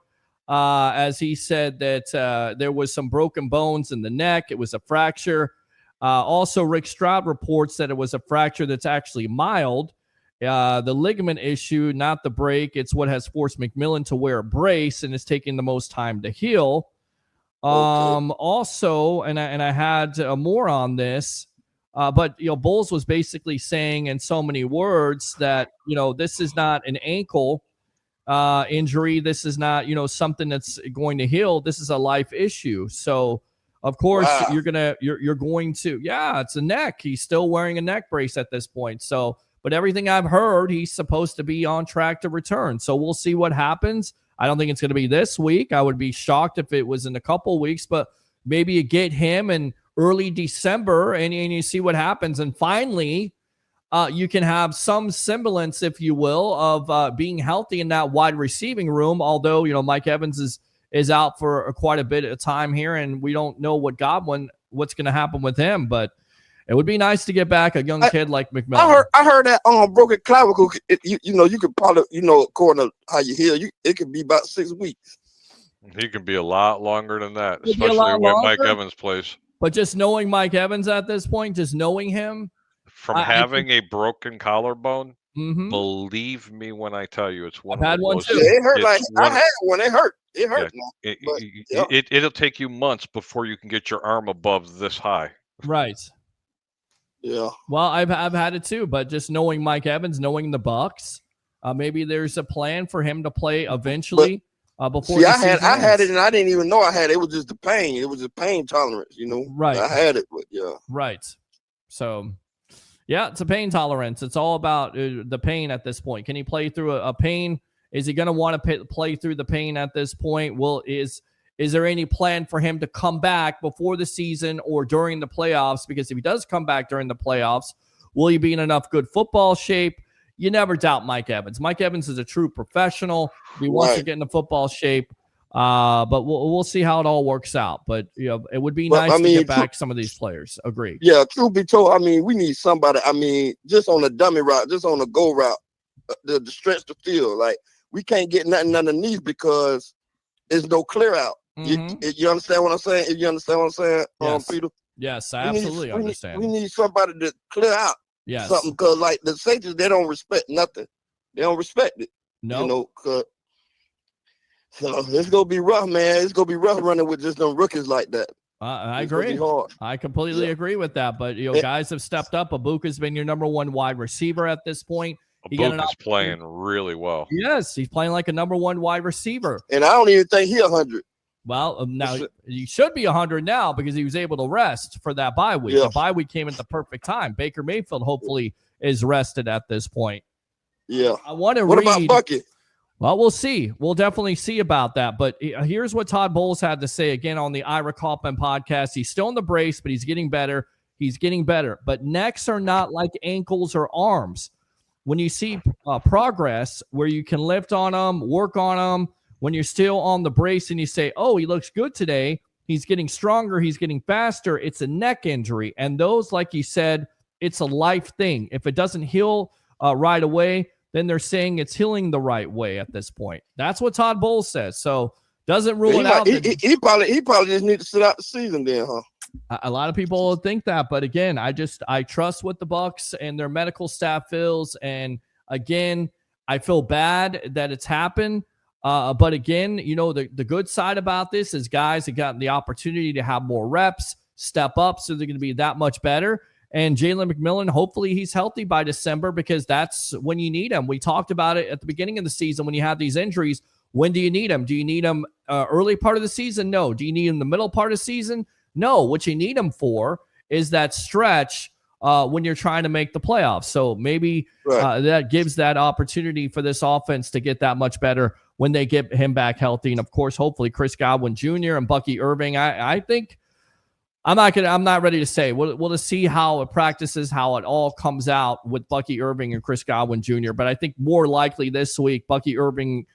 As he said that there was some broken bones in the neck. It was a fracture. Also, Rick Stroud reports that it was a fracture that's actually mild. The ligament issue, not the break. It's what has forced McMillan to wear a brace and is taking the most time to heal. Also, and I had more on this, but Bowles was basically saying in so many words that this is not an ankle injury. This is not something that's going to heal. This is a life issue. So of course you're going to it's a neck. He's still wearing a neck brace at this point. So. But everything I've heard, he's supposed to be on track to return. So we'll see what happens. I don't think it's going to be this week. I would be shocked if it was in a couple weeks, but maybe you get him in early December and you see what happens. And finally, you can have some semblance, if you will, of being healthy in that wide receiving room. Although, Mike Evans is out for quite a bit of time here, and we don't know what's going to happen with him. But it would be nice to get back a young kid like McMillan. I heard that broken clavicle. You could probably according to how you heal, it could be about 6 weeks. He can be a lot longer than that, especially when Mike Evans plays. But just knowing Mike Evans at this point, just knowing him, from having a broken collarbone, believe me when I tell you, it's one. I've had one too. It hurt. I had one. It hurt. It hurt. It'll take you months before you can get your arm above this high. Right. Yeah. Well, I've had it too, but just knowing Mike Evans, knowing the Bucs, maybe there's a plan for him to play eventually. Before I had it, and I didn't even know I had it. It was just the pain. It was a pain tolerance, Right. I had it, but Right. So, it's a pain tolerance. It's all about the pain at this point. Can he play through a pain? Is he going to want to play through the pain at this point? Is there any plan for him to come back before the season or during the playoffs? Because if he does come back during the playoffs, will he be in enough good football shape? You never doubt Mike Evans. Mike Evans is a true professional. He wants to get into football shape. But we'll see how it all works out. But it would be nice to get back some of these players. Agree. Yeah, truth be told, we need somebody. Just on the dummy route, just on the go route, the stretch the field. Like, we can't get nothing underneath because there's no clear out. You understand what I'm saying? If you understand what I'm saying, yes. Peter? Yes, I absolutely understand. We need somebody to clear out something, because like the safeties, they don't respect nothing. They don't respect it. No. So it's gonna be rough, man. It's gonna be rough running with just them rookies like that. I It's gonna be agree. hard. I completely agree with that. But guys have stepped up. Abuka's been your number one wide receiver at this point. Abuka's playing really well. Yes, he's playing like a number one wide receiver. And I don't even think he 100. Well, now he should be 100 now because he was able to rest for that bye week. Yeah. The bye week came at the perfect time. Baker Mayfield hopefully is rested at this point. Yeah. I want to What read. about Bucky? Well, we'll see. We'll definitely see about that. But here's what Todd Bowles had to say again on the Ira Kaufman podcast. He's still in the brace, but he's getting better. He's getting better. But necks are not like ankles or arms. When you see progress where you can lift on them, work on them, when you're still on the brace and you say, oh, he looks good today, he's getting stronger, he's getting faster, it's a neck injury. And those, like you said, it's a life thing. If it doesn't heal right away, then they're saying it's healing the right way at this point. That's what Todd Bowles says. So doesn't rule it out. He probably just need to sit out the season then, huh? A lot of people think that, but again, I trust what the Bucs and their medical staff feels. And again, I feel bad that it's happened. But again, the good side about this is guys have gotten the opportunity to have more reps, step up, so they're going to be that much better. And Jalen McMillan, hopefully he's healthy by December because that's when you need him. We talked about it at the beginning of the season when you have these injuries. When do you need him? Do you need him early part of the season? No. Do you need him the middle part of the season? No. What you need him for is that stretch when you're trying to make the playoffs. So maybe that gives that opportunity for this offense to get that much better when they get him back healthy. And of course, hopefully Chris Godwin Jr. and Bucky Irving. I think I'm not ready to say. We'll just see how it practices, how it all comes out with Bucky Irving and Chris Godwin Jr. But I think more likely this week, Bucky Irving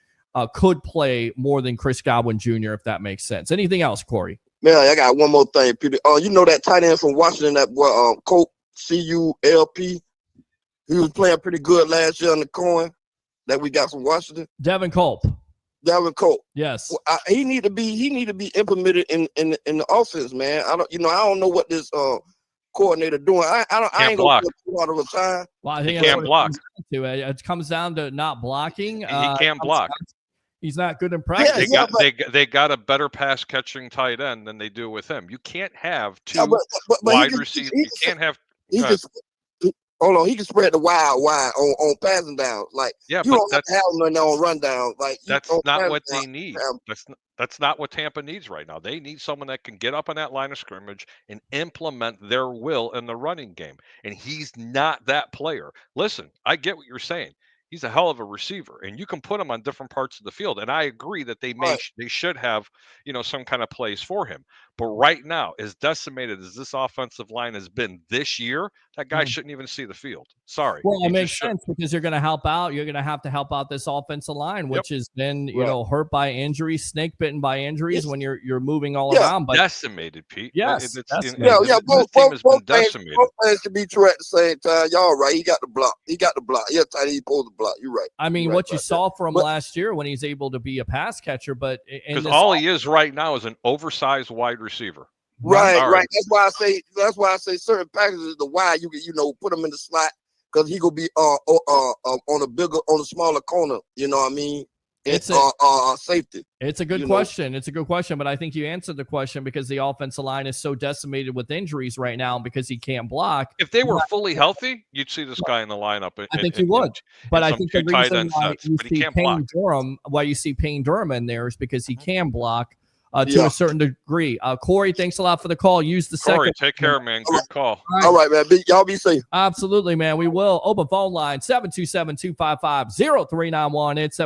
could play more than Chris Godwin Jr., if that makes sense. Anything else, Corey? Man, I got one more thing, Peter. You know that tight end from Washington, that boy, Colt, C-U-L-P? He was playing pretty good last year on the coin that we got from Washington. Devin Culp. Yes. Well, he need to be implemented in the offense, man. I don't know what this coordinator doing. I ain't gonna put too hard of a time. Well, I think he can't block. It comes down to not blocking. He can't block. He's not good in practice. They got a better pass catching tight end than they do with him. You can't have two wide receivers. You can't have. Hold on, he can spread the wide on passing down. Like you don't have to have nothing on run down. Like that's not what they need. That's not what Tampa needs right now. They need someone that can get up on that line of scrimmage and implement their will in the running game. And he's not that player. Listen, I get what you're saying. He's a hell of a receiver, and you can put him on different parts of the field. And I agree that they should have, some kind of plays for him. But right now, as decimated as this offensive line has been this year, that guy shouldn't even see the field. Sorry. Well, it makes sense because you're going to help out. You're going to have to help out this offensive line, which is then hurt by injuries, snake bitten by injuries when you're moving all around. But decimated, Pete. Yes. Both players can be true at the same time. Y'all right. He got the block. Yeah, tight. He pulled the block. You're right. I mean, what you saw from last year when he's able to be a pass catcher, but because all he is right now is an oversized wide receiver. Right. That's why I say certain packages the wide you can put him in the slot because he gonna be on a smaller corner. You know what I mean? It's safety. It's a good question. It's a good question, but I think you answered the question because the offensive line is so decimated with injuries right now because he can't block. If they were fully healthy, you'd see this guy in the lineup. I think you would. But I think the reason why you see Payne Durham in there is because he can block to a certain degree. Corey, thanks a lot for the call. Use the second. Corey, take care, man. Good call. All right, man. Y'all be safe. Absolutely, man. We will. Open phone line, 727-255-0391. It's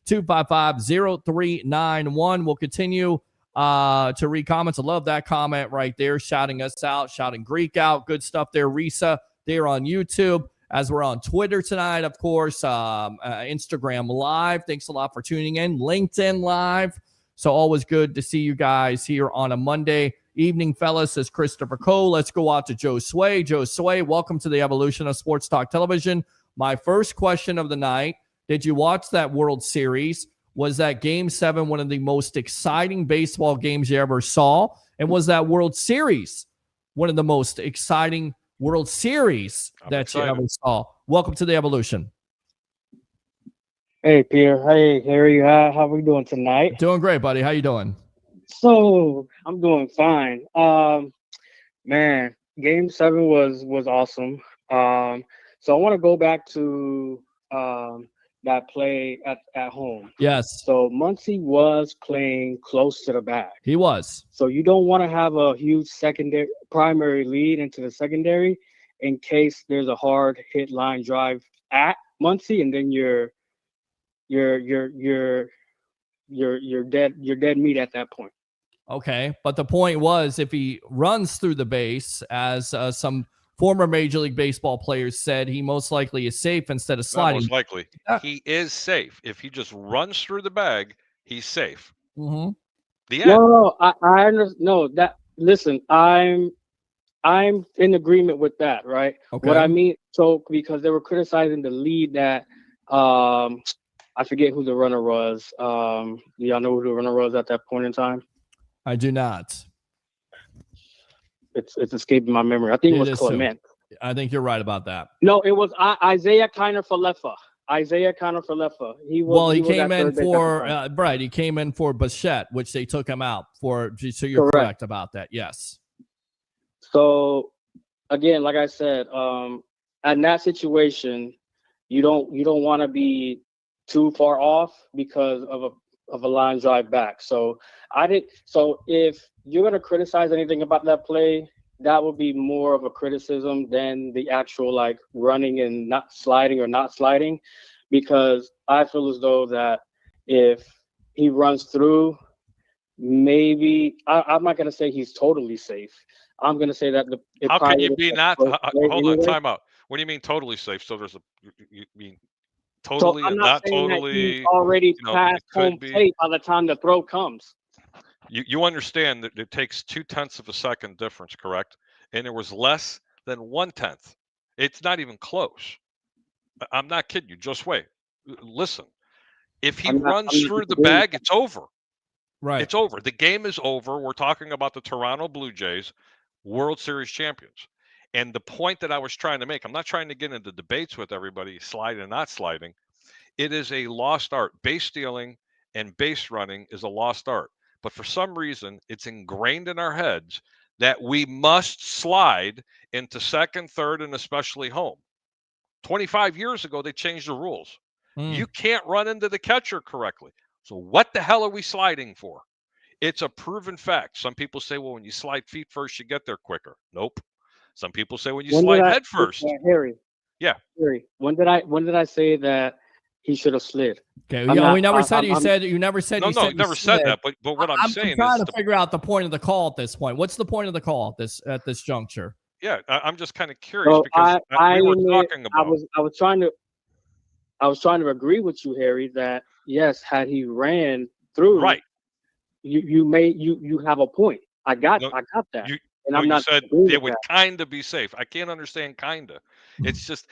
727-255-0391. We'll continue to read comments. I love that comment right there, shouting us out, shouting Greek out. Good stuff there, Risa. They're on YouTube. As we're on Twitter tonight, of course, Instagram Live. Thanks a lot for tuning in. LinkedIn Live. So always good to see you guys here on a Monday evening, fellas, says Christopher Cole. Let's go out to Joe Sway. Joe Sway, welcome to the evolution of Sports Talk Television. My first question of the night, did you watch that World Series? Was that Game 7 one of the most exciting baseball games you ever saw? And was that World Series one of the most exciting World Series that you ever saw? Welcome to the evolution. Hey, Peter. Hey, Harry. How are we doing tonight? Doing great, buddy. How you doing? So I'm doing fine. Man, Game 7 was awesome. So I want to go back to that play at home. Yes, So Muncie was playing close to the back. he was. So you don't want to have a huge primary lead into the secondary in case there's a hard hit line drive at Muncie, and then you're dead meat at that point. Okay, but the point was, if he runs through the base, as some former Major League Baseball players said, he most likely is safe instead of Not sliding. most likely. He is safe. If he just runs through the bag, he's safe. Mm-hmm. The end. No, I understand. No, that listen, I'm in agreement with that, right? Okay. What I mean, so because they were criticizing the lead that I forget who the runner was. Do y'all know who the runner was at that point in time? I do not. It's escaping my memory. I think it was is too. Clement. I think you're right about that. No, it was Isaiah Kiner-Falefa. He was. Well, he was came at in third base for at the time. right. He came in for Bichette, which they took him out for. So you're correct about that. Yes. So again, like I said, in that situation, you don't want to be too far off because of a line drive back. So if you're gonna criticize anything about that play, that would be more of a criticism than the actual like running and not sliding, because I feel as though that if he runs through, maybe I'm not gonna say he's totally safe. I'm gonna say that how can you be not? Hold on, time out. What do you mean totally safe? So you mean totally, so I'm not saying totally. That he's already past home plate by the time the throw comes. You understand that it takes 0.2 of a second difference, correct? And there was less than 1/10. It's not even close. I'm not kidding you. Just wait. Listen, if he runs through the bag, it's over. Right. It's over. The game is over. We're talking about the Toronto Blue Jays, World Series champions. And the point that I was trying to make, I'm not trying to get into debates with everybody, sliding and not sliding. It is a lost art. Base stealing and base running is a lost art. But for some reason, it's ingrained in our heads that we must slide into second, third, and especially home. 25 years ago, they changed the rules. You can't run into the catcher correctly. So what the hell are we sliding for? It's a proven fact. Some people say, well, when you slide feet first, you get there quicker. Nope. Some people say when you slide head first. Harry. Yeah. Harry, when did I say that he should have slid? Okay. We never said you said you never said no, you no, said never said that. But what I'm saying trying is to figure out the point of the call at this point. What's the point of the call at this juncture? Yeah, I'm just kind of curious because we were talking about. I was trying to agree with you, Harry, that yes, had he ran through, right, you have a point. I got that. You said it would kind of be safe. I can't understand kinda. It's just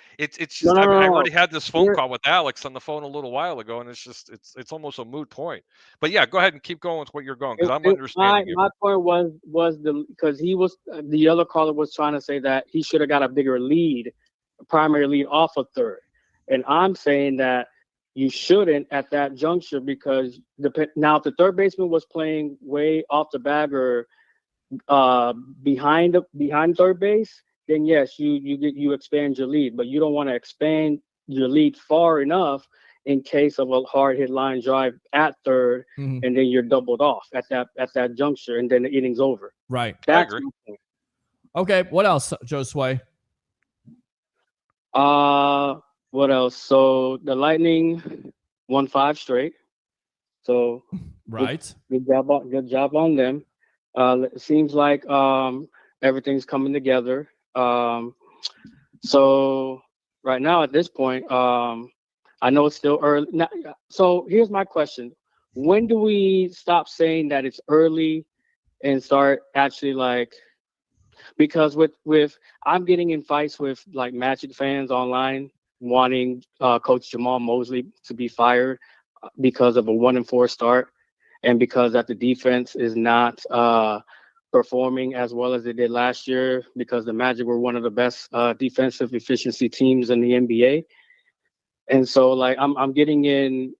No, I already had this phone call with Alex on the phone a little while ago, and it's almost a moot point. But yeah, go ahead and keep going with what you're going because I'm understanding. My point was because he was the other caller was trying to say that he should have got a bigger lead, a primary lead off of third, and I'm saying that you shouldn't at that juncture because now if the third baseman was playing way off the bag or behind third base, then yes, you expand your lead, but you don't want to expand your lead far enough in case of a hard hit line drive at third, and then you're doubled off at that juncture, and then the inning's over. Right. That's okay. What else, Joe Sway? What else? So the Lightning won 5 straight. So right. Good job on them. It seems like everything's coming together. So right now at this point, I know it's still early. Now, so here's my question: when do we stop saying that it's early and start actually like? Because with I'm getting in fights with like Magic fans online wanting Coach Jamal Mosley to be fired because of a 1-4 start. And because that the defense is not performing as well as it did last year, because the Magic were one of the best defensive efficiency teams in the NBA. And so, like, I'm getting in,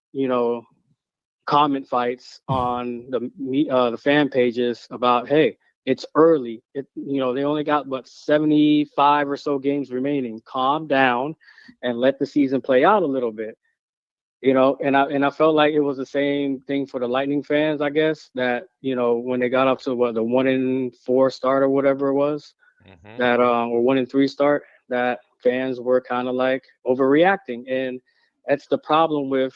comment fights on the fan pages about, hey, it's early. They only got 75 or so games remaining. Calm down and let the season play out a little bit. And I felt like it was the same thing for the Lightning fans, I guess, that, when they got up to the 1-4 start or whatever it was, that or 1-3 start, that fans were kind of like overreacting. And that's the problem with,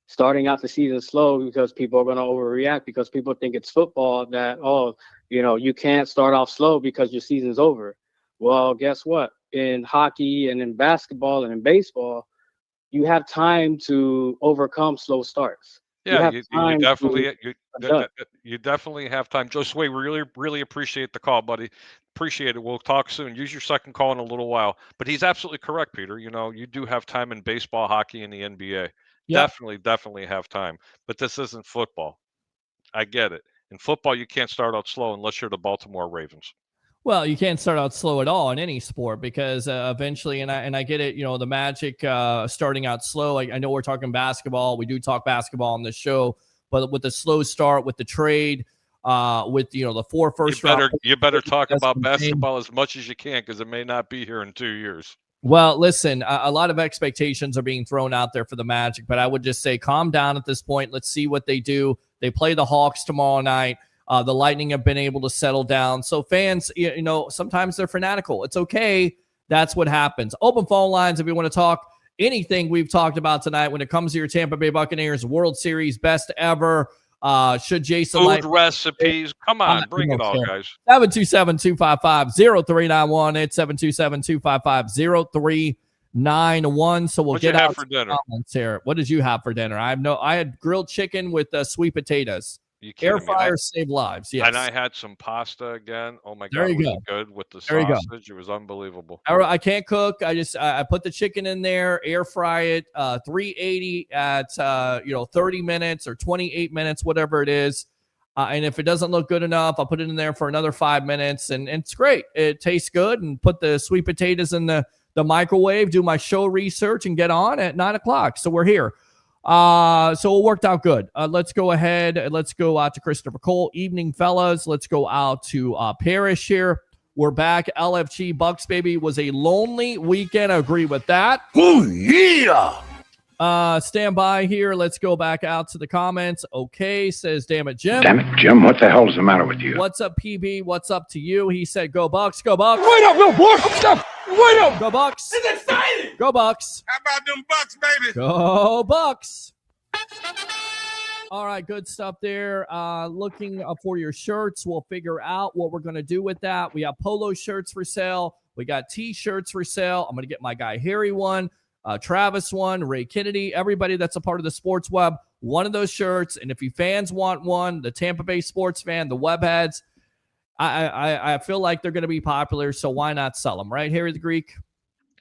starting out the season slow, because people are going to overreact, because people think it's football, that, you can't start off slow because your season's over. Well, guess what? In hockey and in basketball and in baseball, you have time to overcome slow starts. Yeah, you definitely have time. Josue, really, really appreciate the call, buddy. Appreciate it. We'll talk soon. Use your second call in a little while. But he's absolutely correct, Peter. You do have time in baseball, hockey, and the NBA. Yep. Definitely have time. But this isn't football. I get it. In football, you can't start out slow unless you're the Baltimore Ravens. Well, you can't start out slow at all in any sport, because eventually, and I get it, the Magic starting out slow. I know we're talking basketball. We do talk basketball on this show, but with the slow start, with the trade, with the 4 first round. You better talk about basketball as much as you can, because it may not be here in 2 years. Well, listen, a lot of expectations are being thrown out there for the Magic, but I would just say calm down at this point. Let's see what they do. They play the Hawks tomorrow night. The Lightning have been able to settle down. So fans, sometimes they're fanatical. It's okay. That's what happens. Open phone lines if you want to talk anything we've talked about tonight when it comes to your Tampa Bay Buccaneers World Series best ever. Should Jason food recipes? Come on, bring it all, guys. 727-255-0391. It's 727-255-0391. So we'll get out for dinner And I had some pasta again. Oh my God, it was good with the sausage. It was unbelievable. I can't cook. I put the chicken in there, air fry it, 380 at 30 minutes or 28 minutes, whatever it is. And if it doesn't look good enough, I'll put it in there for another 5 minutes, and it's great. It tastes good. And put the sweet potatoes in the microwave, do my show research, and get on at 9:00. So we're here. So it worked out good. Let's go ahead. Let's go out to Christopher Cole. Evening, fellas. Let's go out to Parrish here. We're back. LFG Bucs, baby. Was a lonely weekend. I agree with that. Oh, yeah. Stand by here. Let's go back out to the comments. Okay, says, damn it, Jim. Damn it, Jim. What the hell is the matter with you? What's up, PB? What's up to you? He said, go Bucs. Go Bucs. Wait up, little boy. Stop. Wait up. Go Bucs. It's exciting. Go Bucs. How about them Bucs, baby? Go Bucs. All right, good stuff there. Looking for your shirts. We'll figure out what we're going to do with that. We have polo shirts for sale. We got T-shirts for sale. I'm going to get my guy Harry one, Travis one, Ray Kennedy, everybody that's a part of the Sports Web, one of those shirts. And if you fans want one, the Tampa Bay sports fan, the webheads, I feel like they're going to be popular, so why not sell them, right, Harry the Greek?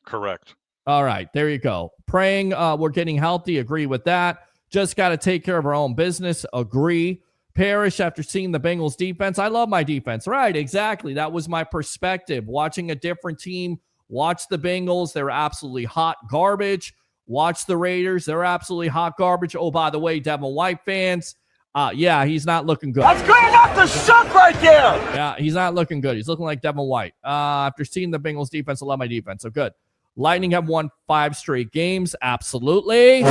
Correct. All right, there you go. Praying we're getting healthy, agree with that. Just got to take care of our own business, agree. Parrish, after seeing the Bengals defense, I love my defense. Right, exactly. That was my perspective. Watching a different team, watch the Bengals. They're absolutely hot garbage. Watch the Raiders. They're absolutely hot garbage. Oh, by the way, Devin White fans, yeah, he's not looking good. That's good enough to suck right there. Yeah, he's not looking good. He's looking like Devin White. After seeing the Bengals defense, I love my defense. So good. Lightning have won 5 straight games. Absolutely.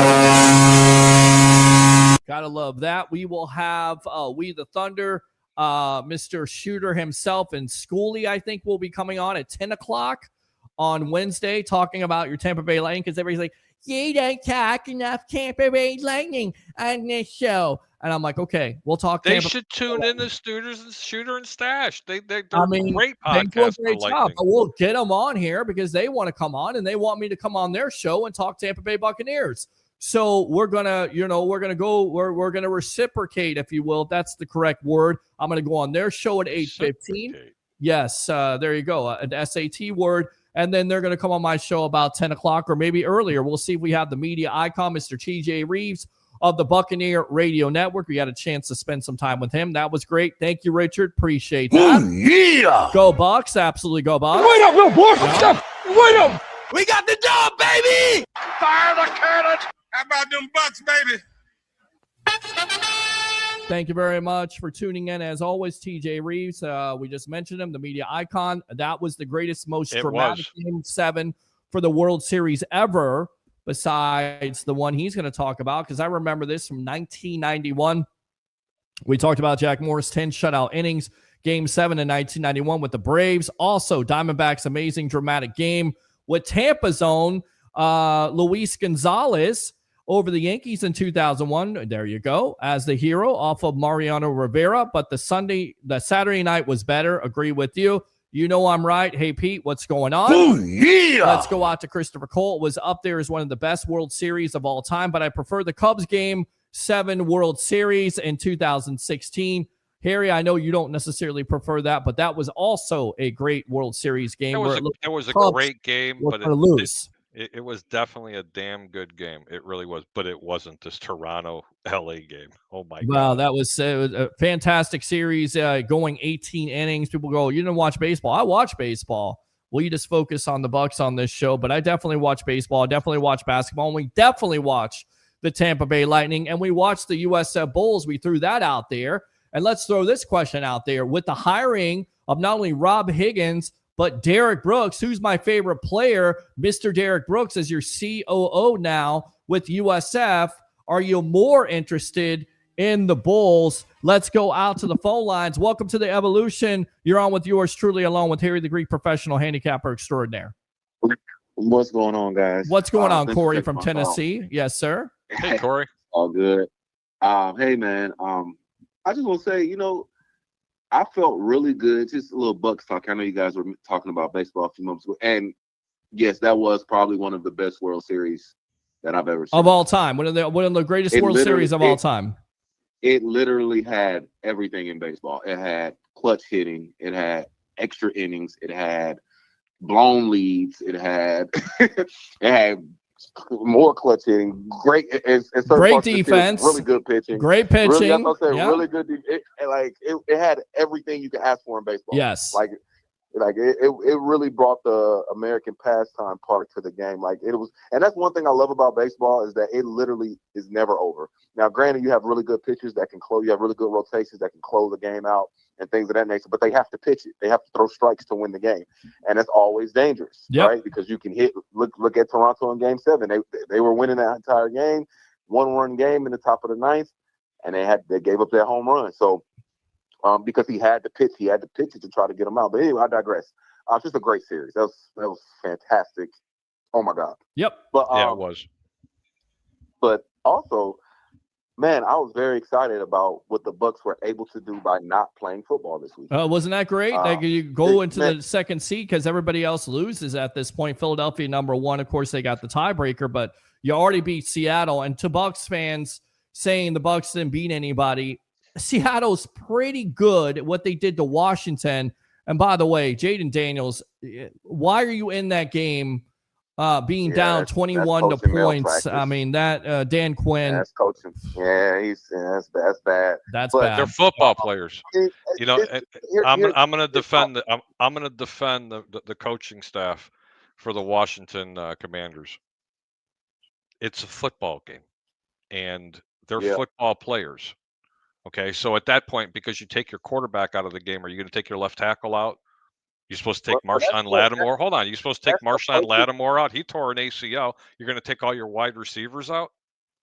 Gotta love that. We will have We the Thunder, Mr. Shooter himself, and Schoolie, I think, will be coming on at 10 o'clock on Wednesday talking about your Tampa Bay Lightning, because everybody's like, you don't talk enough Tampa Bay Lightning on this show. And I'm like, okay, we'll talk. They should tune in to Shooter and Stash. They're great podcasts for Lightning. We'll get them on here because they want to come on and they want me to come on their show and talk Tampa Bay Buccaneers. So we're gonna reciprocate, if you will, if that's the correct word. I'm gonna go on their show at 8:15. Yes, there you go, an SAT word. And then they're going to come on my show about 10 o'clock or maybe earlier. We'll see if we have the media icon, Mr. TJ Reeves of the Buccaneer Radio Network. We had a chance to spend some time with him. That was great. Thank you, Richard. Appreciate that. Oh, yeah. Go Bucs. Absolutely go Bucs. Wait up, little boy. Stop. Wait up. We got the dub, baby. Fire the cannons. How about them Bucs, baby? Thank you very much for tuning in. As always, TJ Reeves. We just mentioned him, the media icon. That was the greatest, most dramatic Game 7 for the World Series ever, besides the one he's going to talk about, because I remember this from 1991. We talked about Jack Morris' 10 shutout innings, Game 7 in 1991 with the Braves. Also, Diamondbacks' amazing dramatic game with Tampa's own Luis Gonzalez over the Yankees in 2001. There you go, as the hero off of Mariano Rivera. But the Saturday night was better. Agree with you. You know I'm right. Hey, Pete, what's going on? Oh, yeah. Let's go out to Christopher Cole. It was up there as one of the best World Series of all time, but I prefer the Cubs Game 7 World Series in 2016. Harry, I know you don't necessarily prefer that, but that was also a great World Series game. It was a great game, but it was definitely a damn good game. It really was, but it wasn't this Toronto-LA game. Oh, my God. Wow, that was a fantastic series going 18 innings. People go, you didn't watch baseball. I watch baseball. Well, you just focus on the Bucs on this show, but I definitely watch baseball. I definitely watch basketball, and we definitely watch the Tampa Bay Lightning, and we watched the USF Bulls. We threw that out there. And let's throw this question out there. With the hiring of not only Rob Higgins, but Derek Brooks, who's my favorite player, Mr. Derek Brooks, as your COO now with USF, are you more interested in the Bulls? Let's go out to the phone lines. Welcome to the Evolution. You're on with yours truly, along with Harry the Greek, professional handicapper extraordinaire. What's going on, guys? What's going on, Corey from Tennessee? Yes, sir. Hey, Corey. All good. Hey, man. I just want to say, I felt really good. Just a little Bucs talk. I know you guys were talking about baseball a few months ago. And, yes, that was probably one of the best World Series that I've ever seen. Of all time. One of the greatest World Series of all time. It literally had everything in baseball. It had clutch hitting. It had extra innings. It had blown leads. It had more clutch hitting, great defense, really good pitching, great pitching, really good. It had everything you could ask for in baseball. Yes, it really brought the American pastime part to the game. And that's one thing I love about baseball is that it literally is never over. Now, granted, you have really good pitchers that can close. You have really good rotations that can close the game out and things of that nature. But they have to pitch it. They have to throw strikes to win the game, and it's always dangerous, right? Because you can hit. Look at Toronto in Game 7. They were winning that entire game, 1-run game in the top of the ninth, and they gave up that home run. So. Because he had to pitch it to try to get him out. But anyway, I digress. It's just a great series. That was fantastic. Oh my God. Yep. But it was. But also, man, I was very excited about what the Bucs were able to do by not playing football this week. Wasn't that great? You go into the second seed because everybody else loses at this point. Philadelphia #1. Of course, they got the tiebreaker, but you already beat Seattle. And to Bucs fans saying the Bucs didn't beat anybody, Seattle's pretty good at what they did to Washington. And by the way, Jaden Daniels, why are you in that game being down 21 to points? I mean, that Dan Quinn. That's coaching. Yeah, that's bad. That's bad. They're football players. I'm going to defend the coaching staff for the Washington Commanders. It's a football game, and they're football players. Okay, so at that point, because you take your quarterback out of the game, are you going to take your left tackle out? You're supposed to take Marshawn Lattimore. Hold on, you're supposed to take Marshawn Lattimore out. He tore an ACL. You're going to take all your wide receivers out?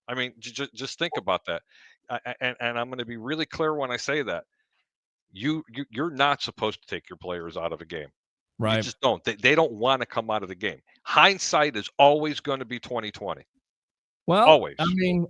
I mean, just think about that. And I'm going to be really clear when I say that. You're not supposed to take your players out of a game. Right? You just don't. They don't want to come out of the game. Hindsight is always going to be 20/20. Well, always. I mean,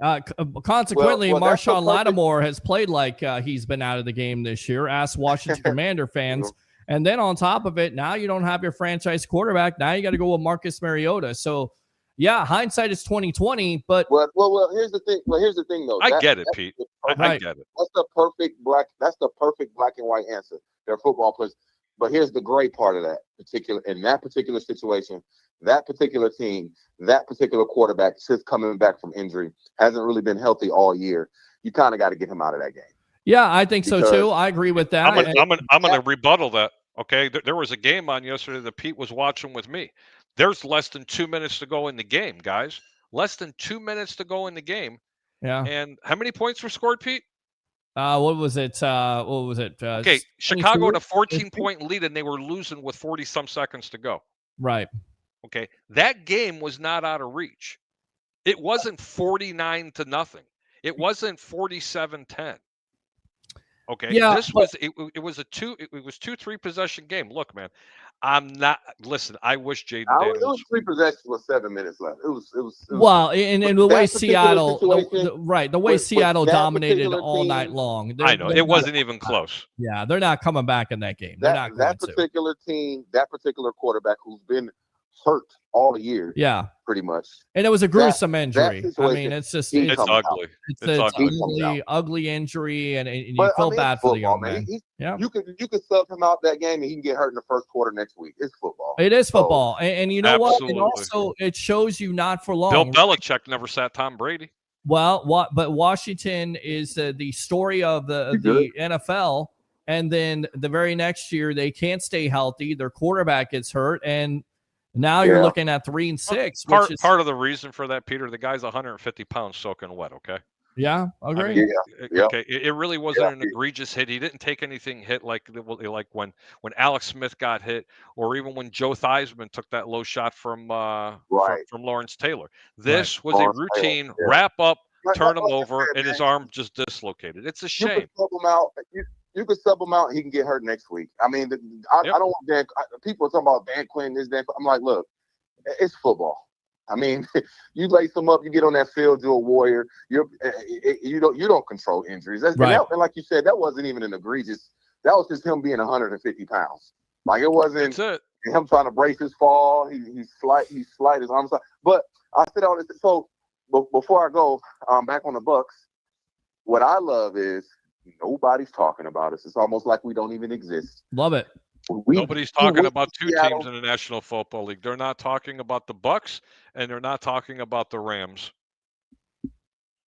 consequently, Marshawn Lattimore has played like he's been out of the game this year. Ask Washington Commander fans. And then on top of it, now you don't have your franchise quarterback. Now you got to go with Marcus Mariota. So, yeah, hindsight is 20/20. But well, here's the thing. Well, here's the thing, though. I get it, Pete. I get it. That's the perfect black and white answer. They're football players. But here's the great part of that particular situation. That particular team, that particular quarterback, since coming back from injury, hasn't really been healthy all year. You kind of got to get him out of that game. Yeah, I think so too. I agree with that. I'm going to rebuttal that. Okay, there was a game on yesterday that Pete was watching with me. There's less than 2 minutes to go in the game, guys. Less than 2 minutes to go in the game, Yeah. And how many points were scored, Pete? What was it? Okay, Chicago had a 14-point lead, and they were losing with 40-some seconds to go. Right. Okay, that game was not out of reach. It wasn't 49-0. It wasn't 47-10. Okay, Yeah, this was it was a 2-3 possession game. Look, man, listen, I wish Jaden It Daniels. was 3 possessions with 7 minutes left. It was well, and the way that particular Seattle, the way with Seattle that dominated particular all night team- long. I know they're it not- wasn't even close. Yeah, they're not coming back in that game. They're not going that to. particular team, that particular quarterback who's been hurt all year, Yeah, pretty much. and it was a gruesome injury. I situation, mean, it's just he it's It's comes out. ugly. it's It's ugly. ugly injury, and you But, feel I mean, bad it's for the football, young man. man. Yeah. You could sub him out that game and he can get hurt in the first quarter next week. It's football. It is So, football, and you know what? Absolutely. And also, it shows you not for Bill long. Belichick never sat Tom Brady. Well, but Washington is the story of the NFL, and then the very next year they can't stay healthy. Their quarterback gets hurt, and now you're looking at 3-6. Part of the reason for that, Peter, the guy's 150 pounds soaking wet. Okay. Yeah, agree. I mean, Yeah. okay, it really wasn't an egregious hit. He didn't take anything hit like when Alex Smith got hit, or even when Joe Theismann took that low shot from Lawrence Taylor. This was a Lawrence routine Taylor, yeah. wrap up, Like- turn him like I over, said, and his man, arm just dislocated. It's a You shame. could sub him out. You could sub him out. He can get hurt next week. I mean, I don't want Dan. People are talking about Dan Quinn. I'm like, look, it's football. I mean, you lace them up, you get on that field, you're a warrior. You don't control injuries. And like you said, that wasn't even an egregious. That was just him being 150 pounds. Like it wasn't him trying to brace his fall. He's slight his arms. But I said all this. So before I go, back on the Bucs. What I love is nobody's talking about us. It's almost like we don't even exist. Love it. Nobody's talking about two teams in the National Football League. They're not talking about the Bucs, and they're not talking about the Rams.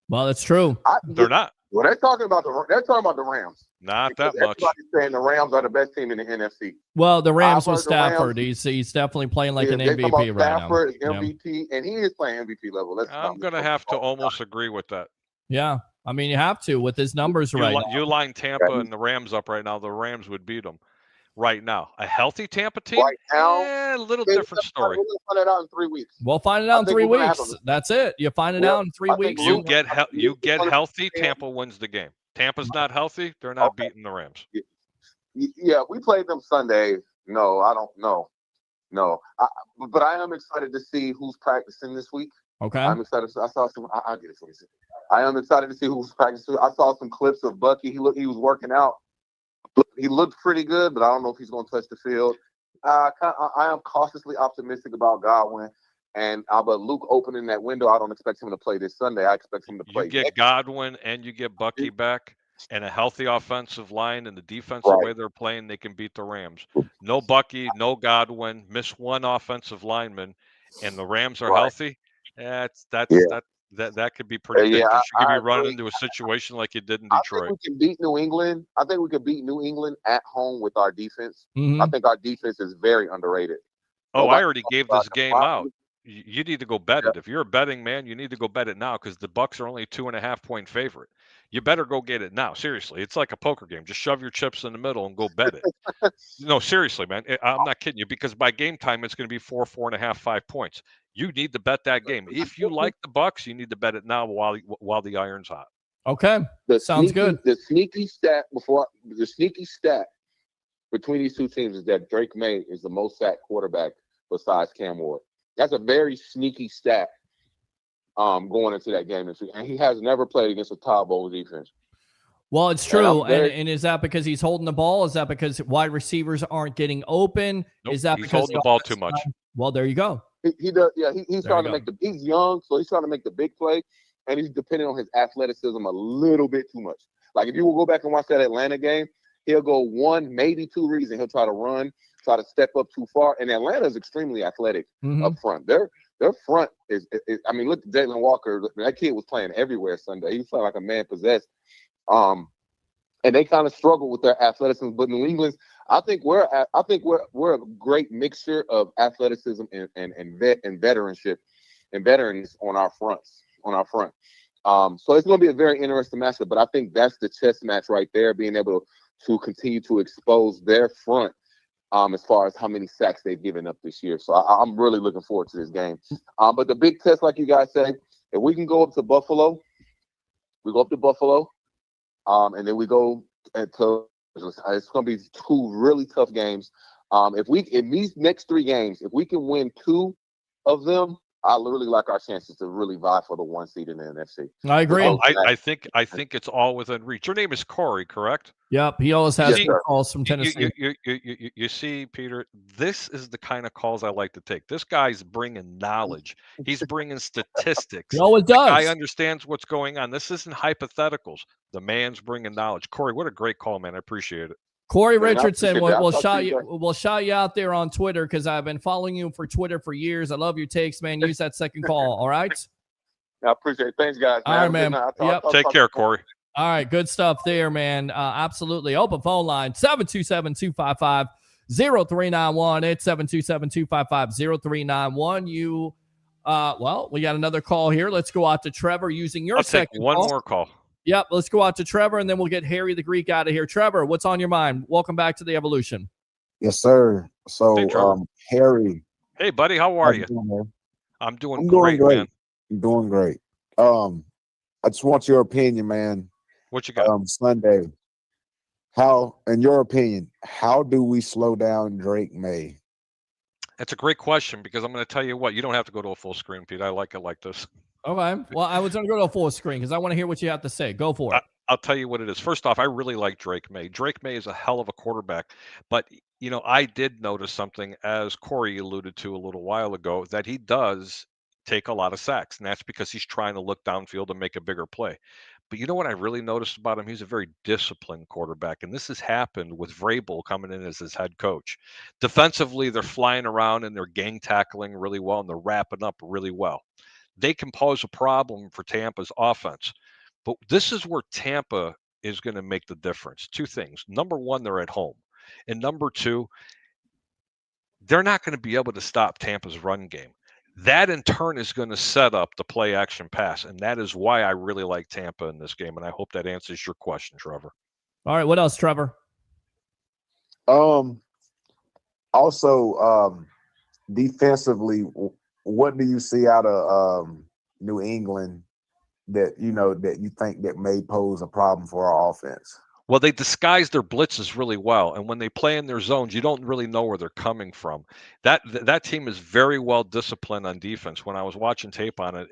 Well, that's true. They're not. Well, they're talking about the Rams. Not that much. Everybody's saying the Rams are the best team in the NFC. Well, the Rams I've with heard the Rams- Stafford, he's definitely playing like an They talking MVP about right Stafford, now. MVP, and he is playing MVP level. I'm going to have to almost agree with that. Yeah, I mean you have to with his numbers right now. You line Tampa and the Rams up right now. The Rams would beat them right now. A healthy Tampa team, right now, a little different story. We'll find it out in 3 weeks. We'll find it out in 3 weeks. That's it. You find it out in 3 weeks. You get healthy. Tampa wins the game. Tampa's not healthy. They're not beating the Rams. Yeah, we played them Sunday. No, I don't know. No, but I am excited to see who's practicing this week. Okay. I'm excited. I saw some. I'll get it for you. I am excited to see who's practicing. I saw some clips of Bucky. He was working out. He looked pretty good, but I don't know if he's going to touch the field. I am cautiously optimistic about Godwin, but Luke opening that window. I don't expect him to play this Sunday. I expect him to play. You get Godwin and you get Bucky back, and a healthy offensive line, and the defensive way they're playing, they can beat the Rams. No Bucky, no Godwin, miss one offensive lineman, and the Rams are healthy. That could be pretty dangerous. You could be running into a situation like you did in Detroit. I think we can beat New England. I think we can beat New England at home with our defense. Mm-hmm. I think our defense is very underrated. Oh, I already gave this game out. You need to go bet it. If you're a betting man, you need to go bet it now because the Bucs are only a 2.5-point favorite. You better go get it now. Seriously, it's like a poker game. Just shove your chips in the middle and go bet it. No, seriously, man. I'm not kidding you because by game time, it's going to be 4, 4.5, 5 points. You need to bet that game. If you like the Bucs, you need to bet it now while the iron's hot. Okay, sounds good. The sneaky stat between these two teams is that Drake May is the most sacked quarterback besides Cam Ward. That's a very sneaky stat going into that game. And he has never played against a top bowl defense. Well, it's true. And is that because he's holding the ball? Is that because wide receivers aren't getting open? Nope, is that he's because holding the ball too much? Well, there you go. He does. Yeah, he's trying to make he's young, so he's trying to make the big play, and he's depending on his athleticism a little bit too much. Like if you will go back and watch that Atlanta game, he'll go 1, maybe 2 reasons. He'll try to run, try to step up too far, and Atlanta is extremely athletic up front. Their front is I mean, look at Jalen Walker. That kid was playing everywhere Sunday. He was playing like a man possessed. And they kind of struggle with their athleticism. But New England, I think we're a great mixture of athleticism and veteranship and veterans on our front. So it's going to be a very interesting matchup. But I think that's the chess match right there, being able to continue to expose their front as far as how many sacks they've given up this year. So I'm really looking forward to this game. But the big test, like you guys say, if we can go up to Buffalo, we go up to Buffalo, and then we go to it's going to be 2 really tough games. In these next 3 games, if we can win 2 of them, I really like our chances to really vie for the 1 seed in the NFC. I agree. Well, I think it's all within reach. Your name is Corey, correct? Yep, he always has Yes, calls from Tennessee. You see, Peter, this is the kind of calls I like to take. This guy's bringing knowledge. He's bringing statistics. He always does. The guy understands what's going on. This isn't hypotheticals. The man's bringing knowledge. Corey, what a great call, man. I appreciate it. Corey Richardson will shout you out there on Twitter because I've been following you for Twitter for years. I love your takes, man. Use that second call, all right? I appreciate it. Thanks, guys. All right, man. Take care, Corey. All right, good stuff there, man. Absolutely. Open phone line, 727-255-0391. It's 727-255-0391. Well, we got another call here. Let's go out to Trevor using your second take one call. more call. Yep, let's go out to Trevor, and then we'll get Harry the Greek out of here. Trevor, what's on your mind? Welcome back to the Evolution. Yes, sir. So, Hey, Trevor. Harry. Hey, buddy, how are you? I'm doing great, man. I'm doing great. I just want your opinion, man. What you got? Sunday. How, in your opinion, how do we slow down Drake May? That's a great question because I'm going to tell you what. You don't have to go to a full screen, Pete. I like it like this. Okay. Well, I was going to go to a full screen because I want to hear what you have to say. Go for it. I'll tell you what it is. First off, I really like Drake May. Drake May is a hell of a quarterback. But, I did notice something, as Corey alluded to a little while ago, that he does take a lot of sacks. And that's because he's trying to look downfield and make a bigger play. But you know what I really noticed about him? He's a very disciplined quarterback. And this has happened with Vrabel coming in as his head coach. Defensively, they're flying around and they're gang tackling really well and they're wrapping up really well. They can pose a problem for Tampa's offense. But this is where Tampa is going to make the difference. 2 things. Number 1, they're at home. And number 2, they're not going to be able to stop Tampa's run game. That, in turn, is going to set up the play-action pass. And that is why I really like Tampa in this game. And I hope that answers your question, Trevor. All right. What else, Trevor? Also, defensively, what do you see out of New England that you think that may pose a problem for our offense? Well, they disguise their blitzes really well, and when they play in their zones, you don't really know where they're coming from. That team is very well disciplined on defense. When I was watching tape on it,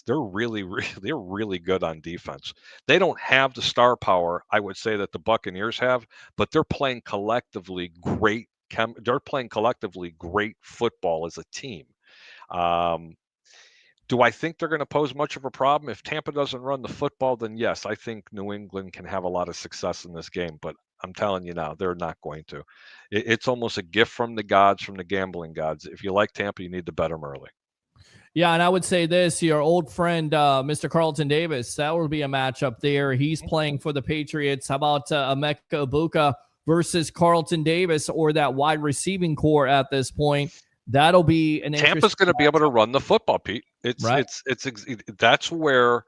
they're really good on defense. They don't have the star power, I would say, that the Buccaneers have, but they're playing collectively great. They're playing collectively great football as a team. Do I think they're going to pose much of a problem? If Tampa doesn't run the football, then yes, I think New England can have a lot of success in this game. But I'm telling you now, they're not going to. It's almost a gift from the gods, from the gambling gods. If you like Tampa, you need to bet them early. Yeah, and I would say this, your old friend, Mr. Carlton Davis, that will be a matchup there. He's playing for the Patriots. How about Emeka Egbuka versus Carlton Davis or that wide receiving core at this point? That'll be an Tampa's going to be able to run the football, Pete. That's where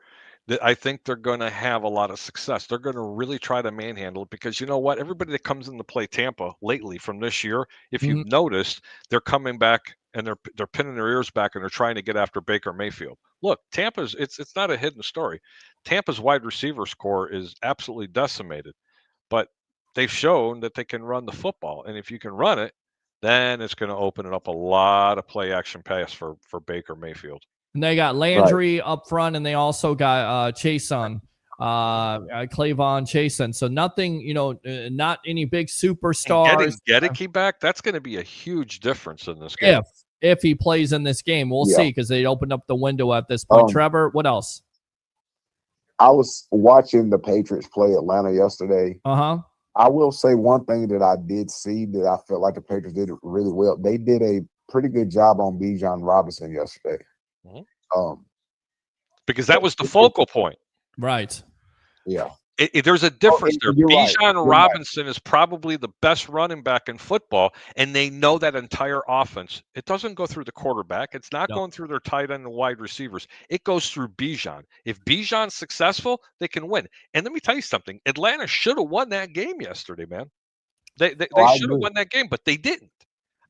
I think they're going to have a lot of success. They're going to really try to manhandle it because you know what? Everybody that comes in to play Tampa lately from this year, if you've noticed, they're coming back and they're pinning their ears back and they're trying to get after Baker Mayfield. Look, Tampa's it's not a hidden story. Tampa's wide receivers core is absolutely decimated, but they've shown that they can run the football, and if you can run it, then it's going to open it up a lot of play action pass for Baker Mayfield. And they got Landry up front, and they also got Chason, Clavon Chason. So nothing, not any big superstars. And getting Goedeke back, that's going to be a huge difference in this game. If he plays in this game, we'll see because they opened up the window at this point. Trevor, what else? I was watching the Patriots play Atlanta yesterday. I will say one thing that I did see that I felt like the Patriots did really well. They did a pretty good job on Bijan Robinson yesterday. Because that was the focal point. Right. Yeah. There's a difference there. You're right. Bijan You're Robinson is probably the best running back in football, and they know that entire offense. It doesn't go through the quarterback. It's not going through their tight end and wide receivers. It goes through Bijan. If Bijan's successful, they can win. And let me tell you something. Atlanta should have won that game yesterday, man. They should have won that game, but they didn't.